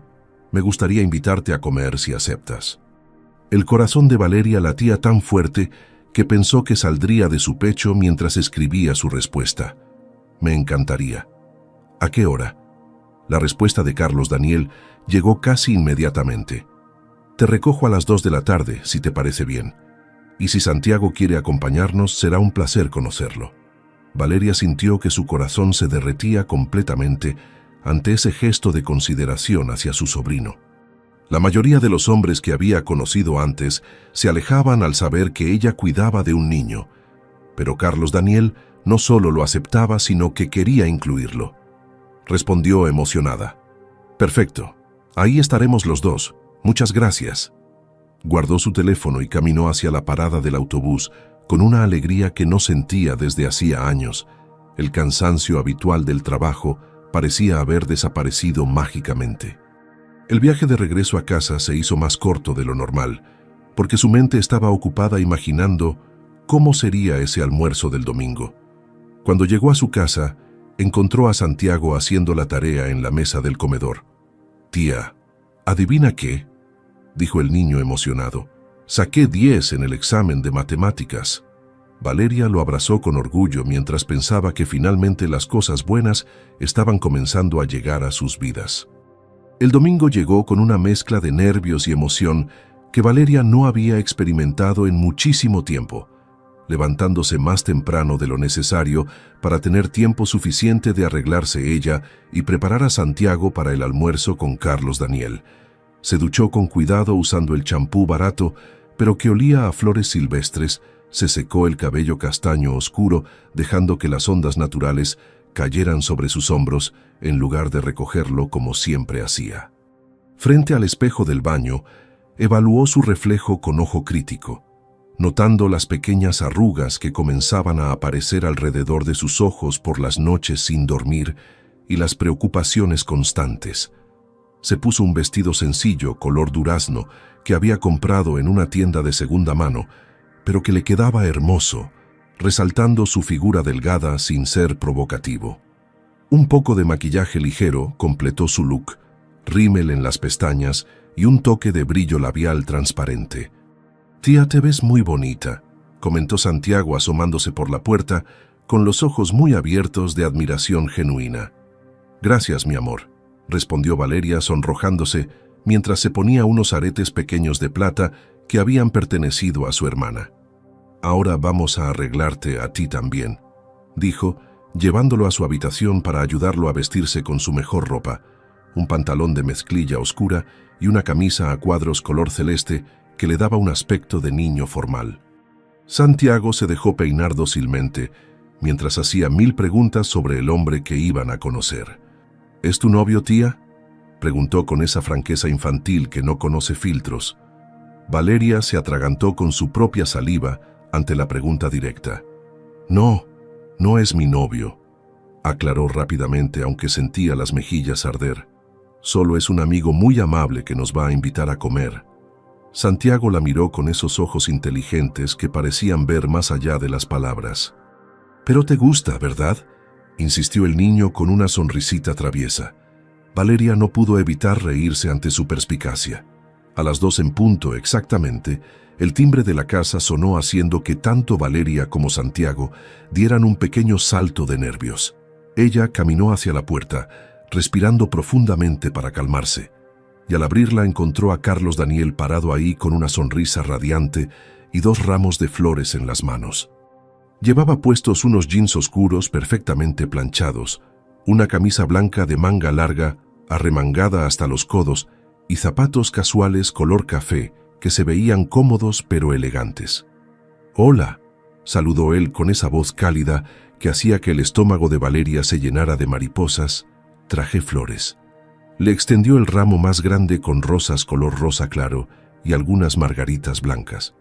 Speaker 1: Me gustaría invitarte a comer si aceptas». El corazón de Valeria latía tan fuerte que pensó que saldría de su pecho mientras escribía su respuesta. «Me encantaría». «¿A qué hora?». La respuesta de Carlos Daniel llegó casi inmediatamente. «Te recojo a las 2 de la tarde, si te parece bien. Y si Santiago quiere acompañarnos, será un placer conocerlo». Valeria sintió que su corazón se derretía completamente ante ese gesto de consideración hacia su sobrino. La mayoría de los hombres que había conocido antes se alejaban al saber que ella cuidaba de un niño, pero Carlos Daniel no solo lo aceptaba, sino que quería incluirlo. Respondió emocionada: «Perfecto, ahí estaremos los dos. Muchas gracias». Guardó su teléfono y caminó hacia la parada del autobús con una alegría que no sentía desde hacía años. El cansancio habitual del trabajo parecía haber desaparecido mágicamente. El viaje de regreso a casa se hizo más corto de lo normal, porque su mente estaba ocupada imaginando cómo sería ese almuerzo del domingo. Cuando llegó a su casa, encontró a Santiago haciendo la tarea en la mesa del comedor. «Tía, ¿adivina qué?», dijo el niño emocionado. «Saqué 10 en el examen de matemáticas». Valeria lo abrazó con orgullo mientras pensaba que finalmente las cosas buenas estaban comenzando a llegar a sus vidas. El domingo llegó con una mezcla de nervios y emoción que Valeria no había experimentado en muchísimo tiempo, levantándose más temprano de lo necesario para tener tiempo suficiente de arreglarse ella y preparar a Santiago para el almuerzo con Carlos Daniel. Se duchó con cuidado usando el champú barato, pero que olía a flores silvestres, se secó el cabello castaño oscuro, dejando que las ondas naturales cayeran sobre sus hombros en lugar de recogerlo como siempre hacía. Frente al espejo del baño, evaluó su reflejo con ojo crítico, notando las pequeñas arrugas que comenzaban a aparecer alrededor de sus ojos por las noches sin dormir y las preocupaciones constantes. Se puso un vestido sencillo, color durazno, que había comprado en una tienda de segunda mano, pero que le quedaba hermoso, resaltando su figura delgada sin ser provocativo. Un poco de maquillaje ligero completó su look, rímel en las pestañas y un toque de brillo labial transparente. «Tía, te ves muy bonita», comentó Santiago asomándose por la puerta, con los ojos muy abiertos de admiración genuina. «Gracias, mi amor», respondió Valeria sonrojándose mientras se ponía unos aretes pequeños de plata que habían pertenecido a su hermana. «Ahora vamos a arreglarte a ti también», dijo, llevándolo a su habitación para ayudarlo a vestirse con su mejor ropa, un pantalón de mezclilla oscura y una camisa a cuadros color celeste que le daba un aspecto de niño formal. Santiago se dejó peinar dócilmente, mientras hacía 1000 preguntas sobre el hombre que iban a conocer. «¿Es tu novio, tía?», preguntó con esa franqueza infantil que no conoce filtros. Valeria se atragantó con su propia saliva ante la pregunta directa. «No, no es mi novio», aclaró rápidamente aunque sentía las mejillas arder. «Solo es un amigo muy amable que nos va a invitar a comer». Santiago la miró con esos ojos inteligentes que parecían ver más allá de las palabras. «Pero te gusta, ¿verdad?», insistió el niño con una sonrisita traviesa. Valeria no pudo evitar reírse ante su perspicacia. A las 2 en punto exactamente, el timbre de la casa sonó haciendo que tanto Valeria como Santiago dieran un pequeño salto de nervios. Ella caminó hacia la puerta, respirando profundamente para calmarse, y al abrirla encontró a Carlos Daniel parado ahí con una sonrisa radiante y 2 ramos de flores en las manos. Llevaba puestos unos jeans oscuros perfectamente planchados, una camisa blanca de manga larga, arremangada hasta los codos, y zapatos casuales color café que se veían cómodos pero elegantes. «Hola», saludó él con esa voz cálida que hacía que el estómago de Valeria se llenara de mariposas. «Traje flores». Le extendió el ramo más grande con rosas color rosa claro y algunas margaritas blancas.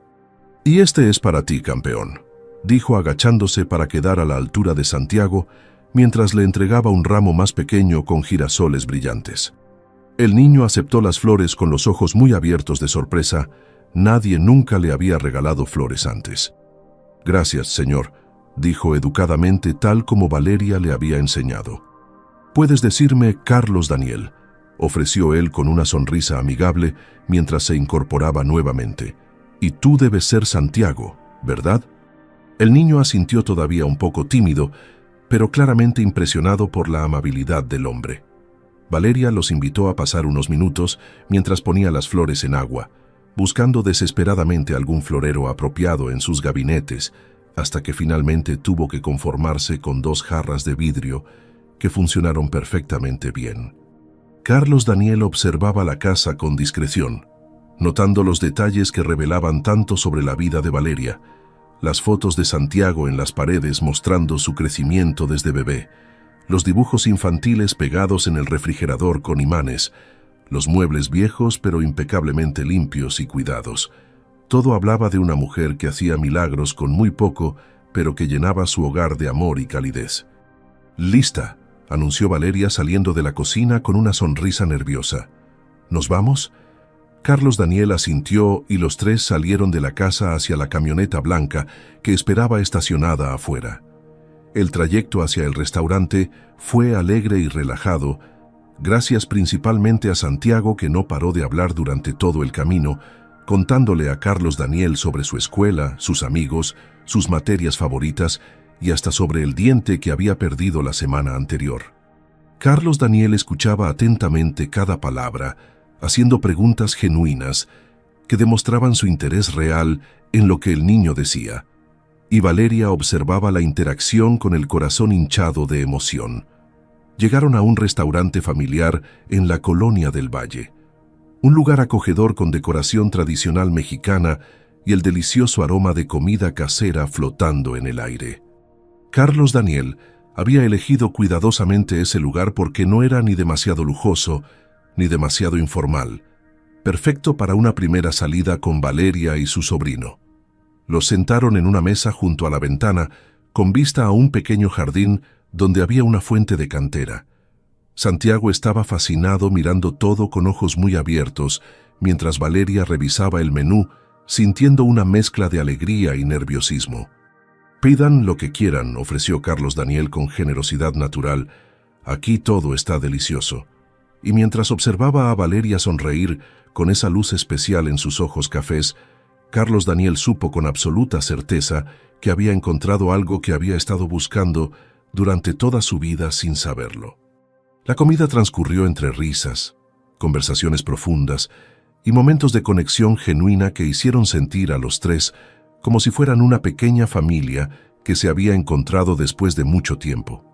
Speaker 1: «Y este es para ti, campeón», dijo agachándose para quedar a la altura de Santiago mientras le entregaba un ramo más pequeño con girasoles brillantes. El niño aceptó las flores con los ojos muy abiertos de sorpresa. Nadie nunca le había regalado flores antes. «Gracias, señor», dijo educadamente tal como Valeria le había enseñado. «Puedes decirme Carlos Daniel», ofreció él con una sonrisa amigable mientras se incorporaba nuevamente. «Y tú debes ser Santiago, ¿verdad?». El niño asintió todavía un poco tímido, pero claramente impresionado por la amabilidad del hombre. Valeria los invitó a pasar unos minutos mientras ponía las flores en agua, buscando desesperadamente algún florero apropiado en sus gabinetes, hasta que finalmente tuvo que conformarse con 2 jarras de vidrio que funcionaron perfectamente bien. Carlos Daniel observaba la casa con discreción, notando los detalles que revelaban tanto sobre la vida de Valeria, las fotos de Santiago en las paredes mostrando su crecimiento desde bebé, los dibujos infantiles pegados en el refrigerador con imanes, los muebles viejos pero impecablemente limpios y cuidados. Todo hablaba de una mujer que hacía milagros con muy poco, pero que llenaba su hogar de amor y calidez. «Lista», anunció Valeria saliendo de la cocina con una sonrisa nerviosa. «¿Nos vamos?». Carlos Daniel asintió y los 3 salieron de la casa hacia la camioneta blanca que esperaba estacionada afuera. El trayecto hacia el restaurante fue alegre y relajado, gracias principalmente a Santiago, que no paró de hablar durante todo el camino, contándole a Carlos Daniel sobre su escuela, sus amigos, sus materias favoritas y hasta sobre el diente que había perdido la semana anterior. Carlos Daniel escuchaba atentamente cada palabra, haciendo preguntas genuinas que demostraban su interés real en lo que el niño decía, y Valeria observaba la interacción con el corazón hinchado de emoción. Llegaron a un restaurante familiar en la Colonia del Valle, un lugar acogedor con decoración tradicional mexicana y el delicioso aroma de comida casera flotando en el aire. Carlos Daniel había elegido cuidadosamente ese lugar porque no era ni demasiado lujoso ni demasiado informal, perfecto para una primera salida con Valeria y su sobrino. Los sentaron en una mesa junto a la ventana, con vista a un pequeño jardín donde había una fuente de cantera. Santiago estaba fascinado mirando todo con ojos muy abiertos, mientras Valeria revisaba el menú, sintiendo una mezcla de alegría y nerviosismo. «Pidan lo que quieran», ofreció Carlos Daniel con generosidad natural. «Aquí todo está delicioso». Y mientras observaba a Valeria sonreír con esa luz especial en sus ojos cafés, Carlos Daniel supo con absoluta certeza que había encontrado algo que había estado buscando durante toda su vida sin saberlo. La comida transcurrió entre risas, conversaciones profundas y momentos de conexión genuina que hicieron sentir a los tres como si fueran una pequeña familia que se había encontrado después de mucho tiempo.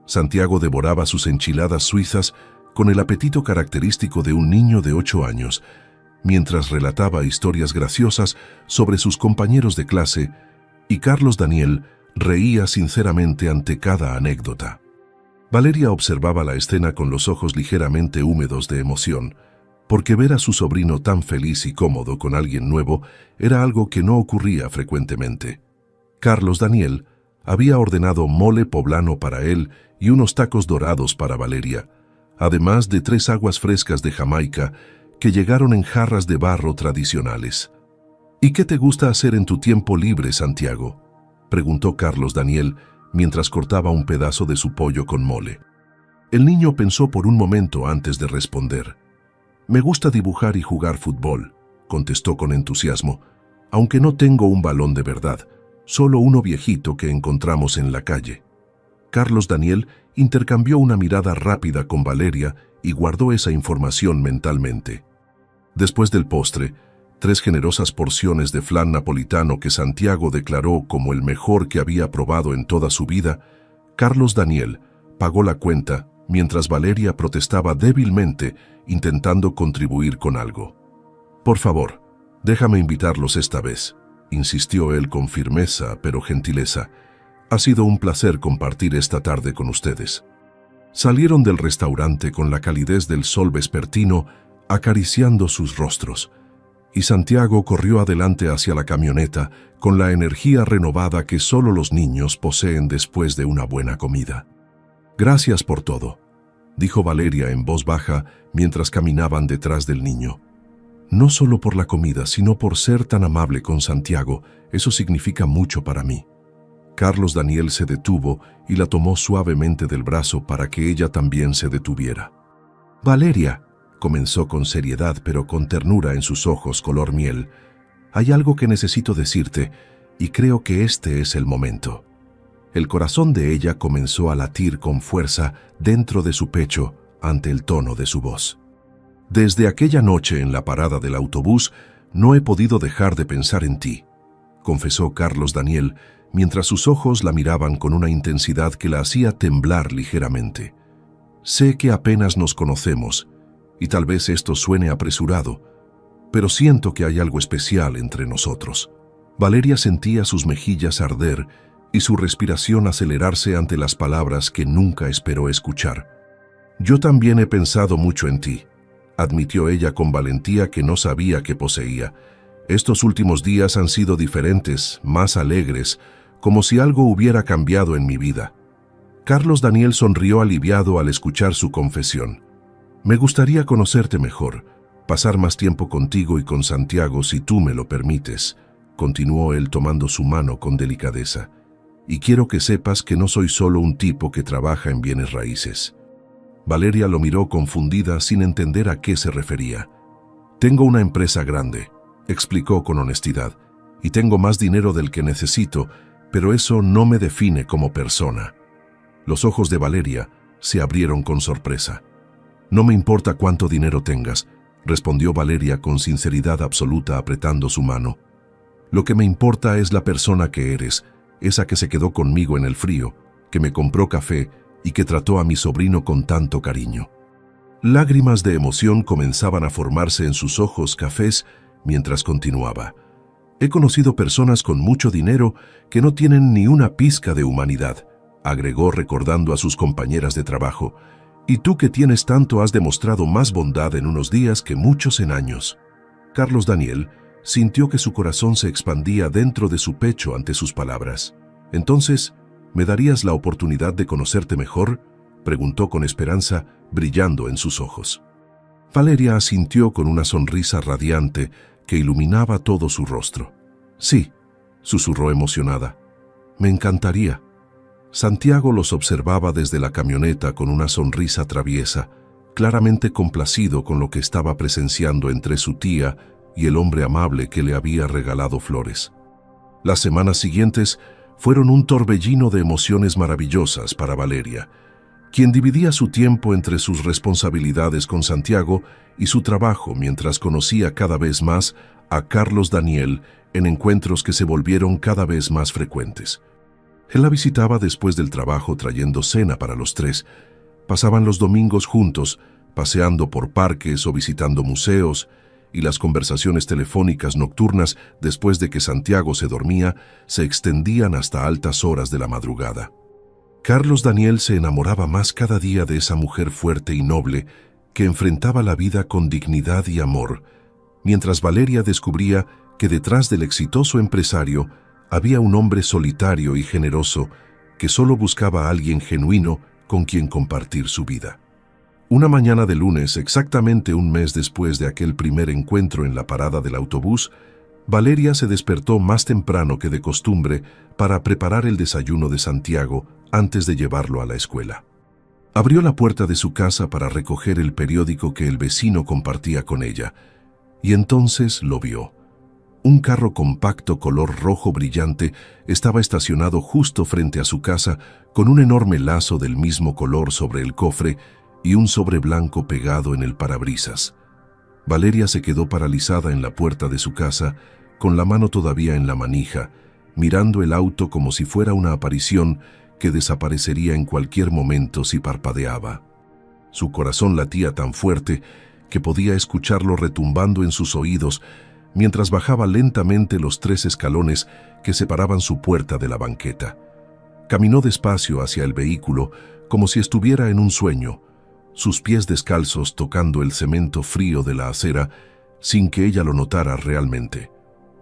Speaker 1: Santiago devoraba sus enchiladas suizas con el apetito característico de un niño de 8 años, mientras relataba historias graciosas sobre sus compañeros de clase, y Carlos Daniel reía sinceramente ante cada anécdota. Valeria observaba la escena con los ojos ligeramente húmedos de emoción, porque ver a su sobrino tan feliz y cómodo con alguien nuevo era algo que no ocurría frecuentemente. Carlos Daniel había ordenado mole poblano para él y unos tacos dorados para Valeria, además de 3 aguas frescas de Jamaica que llegaron en jarras de barro tradicionales. «¿Y qué te gusta hacer en tu tiempo libre, Santiago?», preguntó Carlos Daniel mientras cortaba un pedazo de su pollo con mole. El niño pensó por un momento antes de responder. «Me gusta dibujar y jugar fútbol», contestó con entusiasmo, «aunque no tengo un balón de verdad, solo uno viejito que encontramos en la calle». Carlos Daniel intercambió una mirada rápida con Valeria y guardó esa información mentalmente. Después del postre, 3 generosas porciones de flan napolitano que Santiago declaró como el mejor que había probado en toda su vida, Carlos Daniel pagó la cuenta mientras Valeria protestaba débilmente, intentando contribuir con algo. «Por favor, déjame invitarlos esta vez», insistió él con firmeza pero gentileza. «Ha sido un placer compartir esta tarde con ustedes». Salieron del restaurante con la calidez del sol vespertino acariciando sus rostros, y Santiago corrió adelante hacia la camioneta con la energía renovada que solo los niños poseen después de una buena comida. «Gracias por todo», dijo Valeria en voz baja mientras caminaban detrás del niño. «No solo por la comida, sino por ser tan amable con Santiago, eso significa mucho para mí». Carlos Daniel se detuvo y la tomó suavemente del brazo para que ella también se detuviera. «Valeria», comenzó con seriedad pero con ternura en sus ojos color miel, «hay algo que necesito decirte y creo que este es el momento». El corazón de ella comenzó a latir con fuerza dentro de su pecho ante el tono de su voz. «Desde aquella noche en la parada del autobús no he podido dejar de pensar en ti», confesó Carlos Daniel, mientras sus ojos la miraban con una intensidad que la hacía temblar ligeramente. «Sé que apenas nos conocemos, y tal vez esto suene apresurado, pero siento que hay algo especial entre nosotros». Valeria sentía sus mejillas arder y su respiración acelerarse ante las palabras que nunca esperó escuchar. «Yo también he pensado mucho en ti», admitió ella con valentía que no sabía que poseía. «Estos últimos días han sido diferentes, más alegres, como si algo hubiera cambiado en mi vida». Carlos Daniel sonrió aliviado al escuchar su confesión. «Me gustaría conocerte mejor, pasar más tiempo contigo y con Santiago si tú me lo permites», continuó él tomando su mano con delicadeza. «Y quiero que sepas que no soy solo un tipo que trabaja en bienes raíces». Valeria lo miró confundida sin entender a qué se refería. «Tengo una empresa grande», explicó con honestidad, «y tengo más dinero del que necesito, pero eso no me define como persona». Los ojos de Valeria se abrieron con sorpresa. «No me importa cuánto dinero tengas», respondió Valeria con sinceridad absoluta apretando su mano. «Lo que me importa es la persona que eres, esa que se quedó conmigo en el frío, que me compró café y que trató a mi sobrino con tanto cariño». Lágrimas de emoción comenzaban a formarse en sus ojos cafés mientras continuaba. He conocido personas con mucho dinero que no tienen ni una pizca de humanidad, agregó recordando a sus compañeras de trabajo. Y tú que tienes tanto has demostrado más bondad en unos días que muchos en años. Carlos Daniel sintió que su corazón se expandía dentro de su pecho ante sus palabras. Entonces, ¿me darías la oportunidad de conocerte mejor?, preguntó con esperanza, brillando en sus ojos. Valeria asintió con una sonrisa radiante que iluminaba todo su rostro. Sí, susurró emocionada. Me encantaría. Santiago los observaba desde la camioneta con una sonrisa traviesa, claramente complacido con lo que estaba presenciando entre su tía y el hombre amable que le había regalado flores. Las semanas siguientes fueron un torbellino de emociones maravillosas para Valeria, quien dividía su tiempo entre sus responsabilidades con Santiago y su trabajo mientras conocía cada vez más a Carlos Daniel en encuentros que se volvieron cada vez más frecuentes. Él la visitaba después del trabajo trayendo cena para los tres. Pasaban los domingos juntos, paseando por parques o visitando museos, y las conversaciones telefónicas nocturnas después de que Santiago se dormía se extendían hasta altas horas de la madrugada. Carlos Daniel se enamoraba más cada día de esa mujer fuerte y noble que enfrentaba la vida con dignidad y amor, mientras Valeria descubría que detrás del exitoso empresario había un hombre solitario y generoso que solo buscaba a alguien genuino con quien compartir su vida. Una mañana de lunes, exactamente un mes después de aquel primer encuentro en la parada del autobús, Valeria se despertó más temprano que de costumbre para preparar el desayuno de Santiago antes de llevarlo a la escuela. Abrió la puerta de su casa para recoger el periódico que el vecino compartía con ella, y entonces lo vio. Un carro compacto color rojo brillante estaba estacionado justo frente a su casa con un enorme lazo del mismo color sobre el cofre y un sobre blanco pegado en el parabrisas. Valeria se quedó paralizada en la puerta de su casa, con la mano todavía en la manija, mirando el auto como si fuera una aparición que desaparecería en cualquier momento si parpadeaba. Su corazón latía tan fuerte que podía escucharlo retumbando en sus oídos mientras bajaba lentamente los 3 escalones que separaban su puerta de la banqueta. Caminó despacio hacia el vehículo como si estuviera en un sueño, sus pies descalzos tocando el cemento frío de la acera sin que ella lo notara realmente.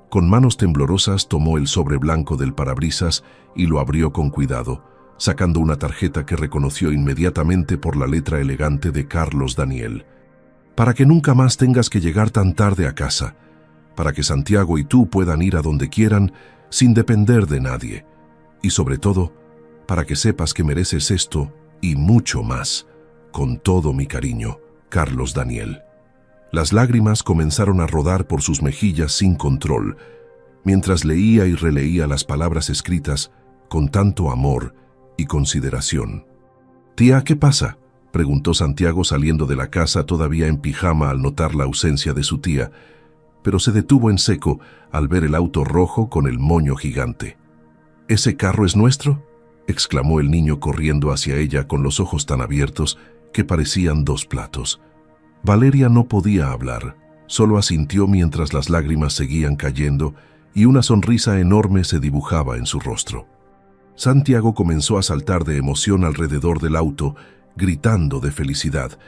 Speaker 1: Con manos temblorosas tomó el sobre blanco del parabrisas y lo abrió con cuidado, sacando una tarjeta que reconoció inmediatamente por la letra elegante de Carlos Daniel. Para que nunca más tengas que llegar tan tarde a casa, para que Santiago y tú puedan ir a donde quieran sin depender de nadie, y sobre todo, para que sepas que mereces esto y mucho más. Con todo mi cariño, Carlos Daniel. Las lágrimas comenzaron a rodar por sus mejillas sin control, mientras leía y releía las palabras escritas con tanto amor y consideración. «Tía, ¿qué pasa?», preguntó Santiago saliendo de la casa todavía en pijama al notar la ausencia de su tía, pero se detuvo en seco al ver el auto rojo con el moño gigante. «¿Ese carro es nuestro?», exclamó el niño corriendo hacia ella con los ojos tan abiertos que parecían 2 platos. Valeria no podía hablar, solo asintió mientras las lágrimas seguían cayendo y una sonrisa enorme se dibujaba en su rostro. Santiago comenzó a saltar de emoción alrededor del auto, gritando de felicidad,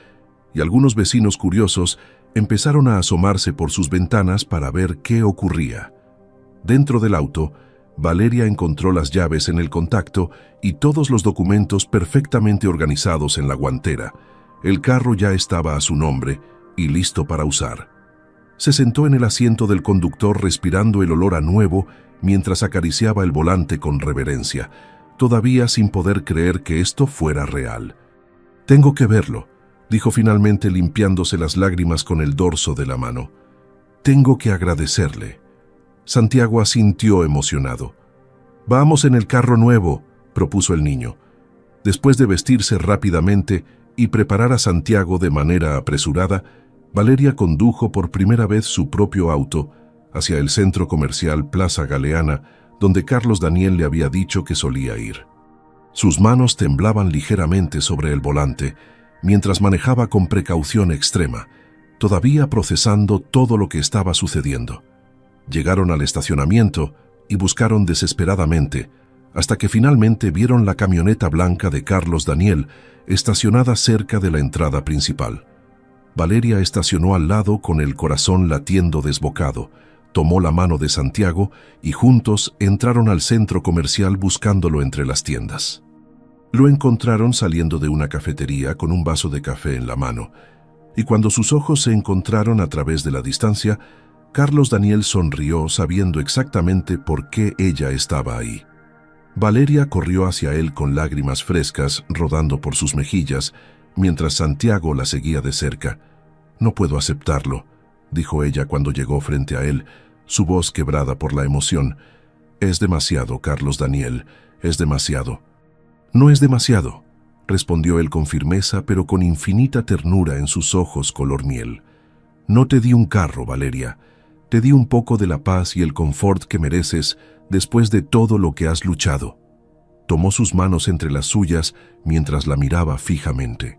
Speaker 1: y algunos vecinos curiosos empezaron a asomarse por sus ventanas para ver qué ocurría. Dentro del auto, Valeria encontró las llaves en el contacto y todos los documentos perfectamente organizados en la guantera. El carro ya estaba a su nombre y listo para usar. Se sentó en el asiento del conductor respirando el olor a nuevo mientras acariciaba el volante con reverencia, todavía sin poder creer que esto fuera real. «Tengo que verlo», dijo finalmente limpiándose las lágrimas con el dorso de la mano. «Tengo que agradecerle». Santiago asintió emocionado. «Vamos en el carro nuevo», propuso el niño. Después de vestirse rápidamente y preparar a Santiago de manera apresurada, Valeria condujo por primera vez su propio auto hacia el centro comercial Plaza Galeana, donde Carlos Daniel le había dicho que solía ir. Sus manos temblaban ligeramente sobre el volante, mientras manejaba con precaución extrema, todavía procesando todo lo que estaba sucediendo. Llegaron al estacionamiento y buscaron desesperadamente, hasta que finalmente vieron la camioneta blanca de Carlos Daniel estacionada cerca de la entrada principal. Valeria estacionó al lado con el corazón latiendo desbocado, tomó la mano de Santiago y juntos entraron al centro comercial buscándolo entre las tiendas. Lo encontraron saliendo de una cafetería con un vaso de café en la mano, y cuando sus ojos se encontraron a través de la distancia, Carlos Daniel sonrió sabiendo exactamente por qué ella estaba ahí. Valeria corrió hacia él con lágrimas frescas rodando por sus mejillas, mientras Santiago la seguía de cerca. «No puedo aceptarlo», dijo ella cuando llegó frente a él, su voz quebrada por la emoción. «Es demasiado, Carlos Daniel, es demasiado». «No es demasiado», respondió él con firmeza, pero con infinita ternura en sus ojos color miel. «No te di un carro, Valeria. Te di un poco de la paz y el confort que mereces después de todo lo que has luchado». Tomó sus manos entre las suyas mientras la miraba fijamente.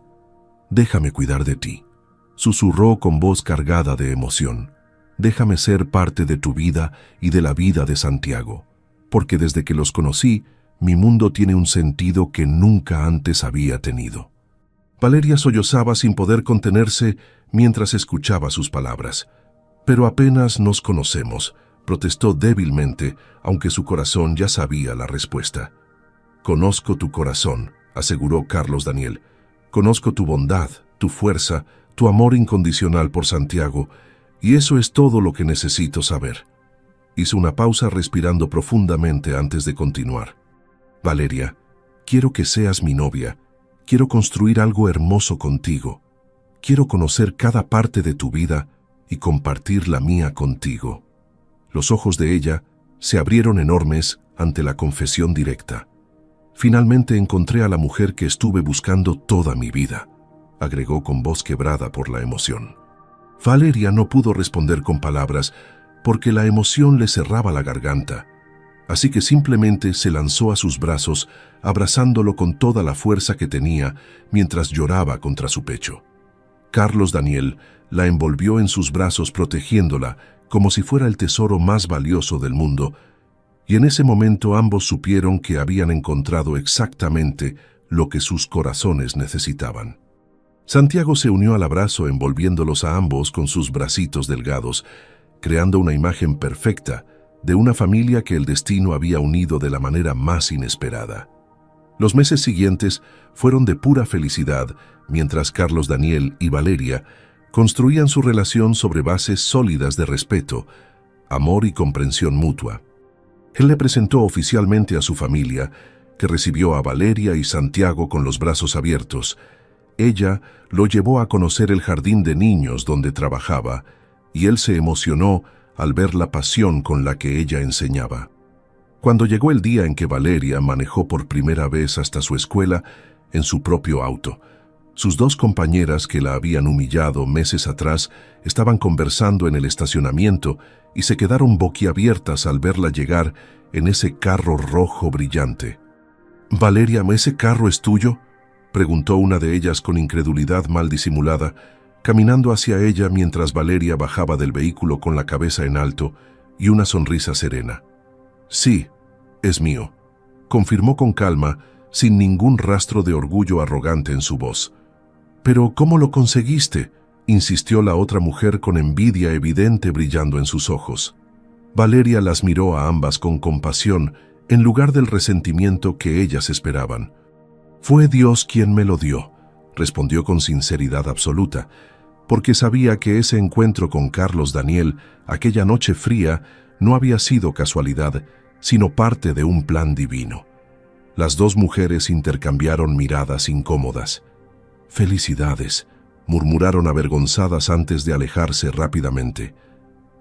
Speaker 1: «Déjame cuidar de ti», susurró con voz cargada de emoción. «Déjame ser parte de tu vida y de la vida de Santiago, porque desde que los conocí, mi mundo tiene un sentido que nunca antes había tenido». Valeria sollozaba sin poder contenerse mientras escuchaba sus palabras. «Pero apenas nos conocemos», protestó débilmente, aunque su corazón ya sabía la respuesta. «Conozco tu corazón», aseguró Carlos Daniel. «Conozco tu bondad, tu fuerza, tu amor incondicional por Santiago, y eso es todo lo que necesito saber». Hizo una pausa respirando profundamente antes de continuar. «Valeria, quiero que seas mi novia. Quiero construir algo hermoso contigo. Quiero conocer cada parte de tu vida y compartir la mía contigo». Los ojos de ella se abrieron enormes ante la confesión directa. «Finalmente encontré a la mujer que estuve buscando toda mi vida», agregó con voz quebrada por la emoción. Valeria no pudo responder con palabras porque la emoción le cerraba la garganta, así que simplemente se lanzó a sus brazos, abrazándolo con toda la fuerza que tenía mientras lloraba contra su pecho. Carlos Daniel la envolvió en sus brazos protegiéndola como si fuera el tesoro más valioso del mundo, y en ese momento ambos supieron que habían encontrado exactamente lo que sus corazones necesitaban. Santiago se unió al abrazo envolviéndolos a ambos con sus bracitos delgados, creando una imagen perfecta de una familia que el destino había unido de la manera más inesperada. Los meses siguientes fueron de pura felicidad, mientras Carlos Daniel y Valeria construían su relación sobre bases sólidas de respeto, amor y comprensión mutua. Él le presentó oficialmente a su familia, que recibió a Valeria y Santiago con los brazos abiertos. Ella lo llevó a conocer el jardín de niños donde trabajaba, y él se emocionó al ver la pasión con la que ella enseñaba. Cuando llegó el día en que Valeria manejó por primera vez hasta su escuela en su propio auto, sus dos compañeras que la habían humillado meses atrás estaban conversando en el estacionamiento y se quedaron boquiabiertas al verla llegar en ese carro rojo brillante. «Valeria, ¿ese carro es tuyo?», preguntó una de ellas con incredulidad mal disimulada, caminando hacia ella mientras Valeria bajaba del vehículo con la cabeza en alto y una sonrisa serena. «Sí, es mío», confirmó con calma, sin ningún rastro de orgullo arrogante en su voz. «¿Pero cómo lo conseguiste?», insistió la otra mujer con envidia evidente brillando en sus ojos. Valeria las miró a ambas con compasión en lugar del resentimiento que ellas esperaban. «Fue Dios quien me lo dio», respondió con sinceridad absoluta, porque sabía que ese encuentro con Carlos Daniel aquella noche fría no había sido casualidad, sino parte de un plan divino. Las dos mujeres intercambiaron miradas incómodas. «Felicidades», murmuraron avergonzadas antes de alejarse rápidamente.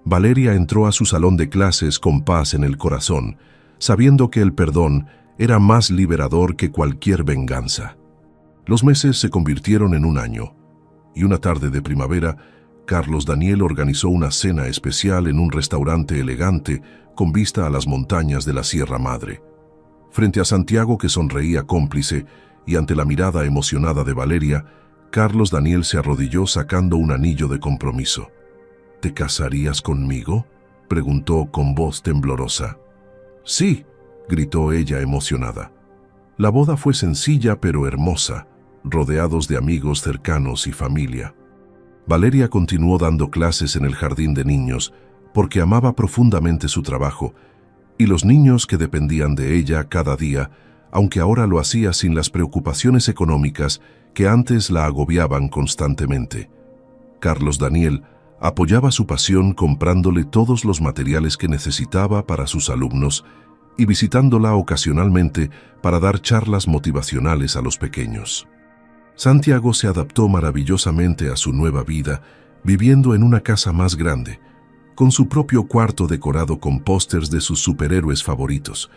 Speaker 1: Valeria entró a su salón de clases con paz en el corazón, sabiendo que el perdón era más liberador que cualquier venganza. Los meses se convirtieron en un año, y una tarde de primavera, Carlos Daniel organizó una cena especial en un restaurante elegante con vista a las montañas de la Sierra Madre. Frente a Santiago, que sonreía cómplice, y ante la mirada emocionada de Valeria, Carlos Daniel se arrodilló sacando un anillo de compromiso. «¿Te casarías conmigo?», preguntó con voz temblorosa. Sí, gritó ella emocionada. La boda fue sencilla pero hermosa, rodeados de amigos cercanos y familia. Valeria continuó dando clases en el jardín de niños porque amaba profundamente su trabajo y los niños que dependían de ella cada día, aunque ahora lo hacía sin las preocupaciones económicas que antes la agobiaban constantemente. Carlos Daniel apoyaba su pasión comprándole todos los materiales que necesitaba para sus alumnos y visitándola ocasionalmente para dar charlas motivacionales a los pequeños. Santiago se adaptó maravillosamente a su nueva vida, viviendo en una casa más grande, con su propio cuarto decorado con pósters de sus superhéroes favoritos.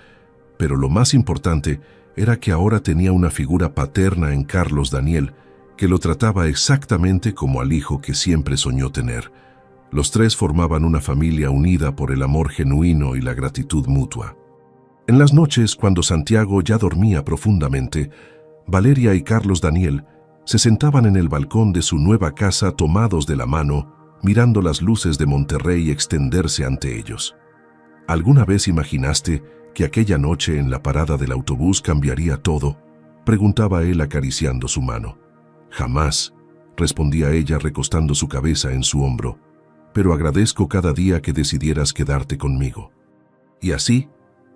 Speaker 1: Pero lo más importante era que ahora tenía una figura paterna en Carlos Daniel, que lo trataba exactamente como al hijo que siempre soñó tener. Los tres formaban una familia unida por el amor genuino y la gratitud mutua. En las noches, cuando Santiago ya dormía profundamente, Valeria y Carlos Daniel se sentaban en el balcón de su nueva casa tomados de la mano, mirando las luces de Monterrey extenderse ante ellos. ¿Alguna vez imaginaste que aquella noche en la parada del autobús cambiaría todo?, preguntaba él acariciando su mano. Jamás, respondía ella recostando su cabeza en su hombro, pero agradezco cada día que decidieras quedarte conmigo. Y así,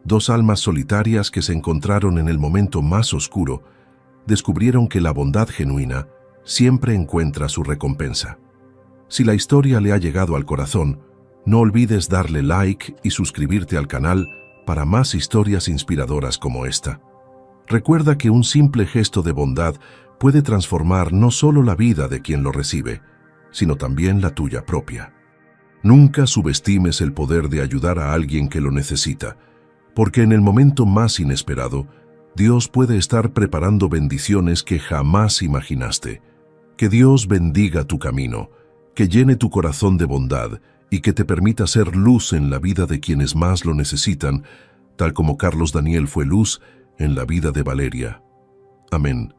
Speaker 1: dos almas solitarias que se encontraron en el momento más oscuro, descubrieron que la bondad genuina siempre encuentra su recompensa. Si la historia le ha llegado al corazón, no olvides darle like y suscribirte al canal para más historias inspiradoras como esta. Recuerda que un simple gesto de bondad puede transformar no solo la vida de quien lo recibe, sino también la tuya propia. Nunca subestimes el poder de ayudar a alguien que lo necesita, porque en el momento más inesperado, Dios puede estar preparando bendiciones que jamás imaginaste. Que Dios bendiga tu camino, que llene tu corazón de bondad y que te permita ser luz en la vida de quienes más lo necesitan, tal como Carlos Daniel fue luz en la vida de Valeria. Amén.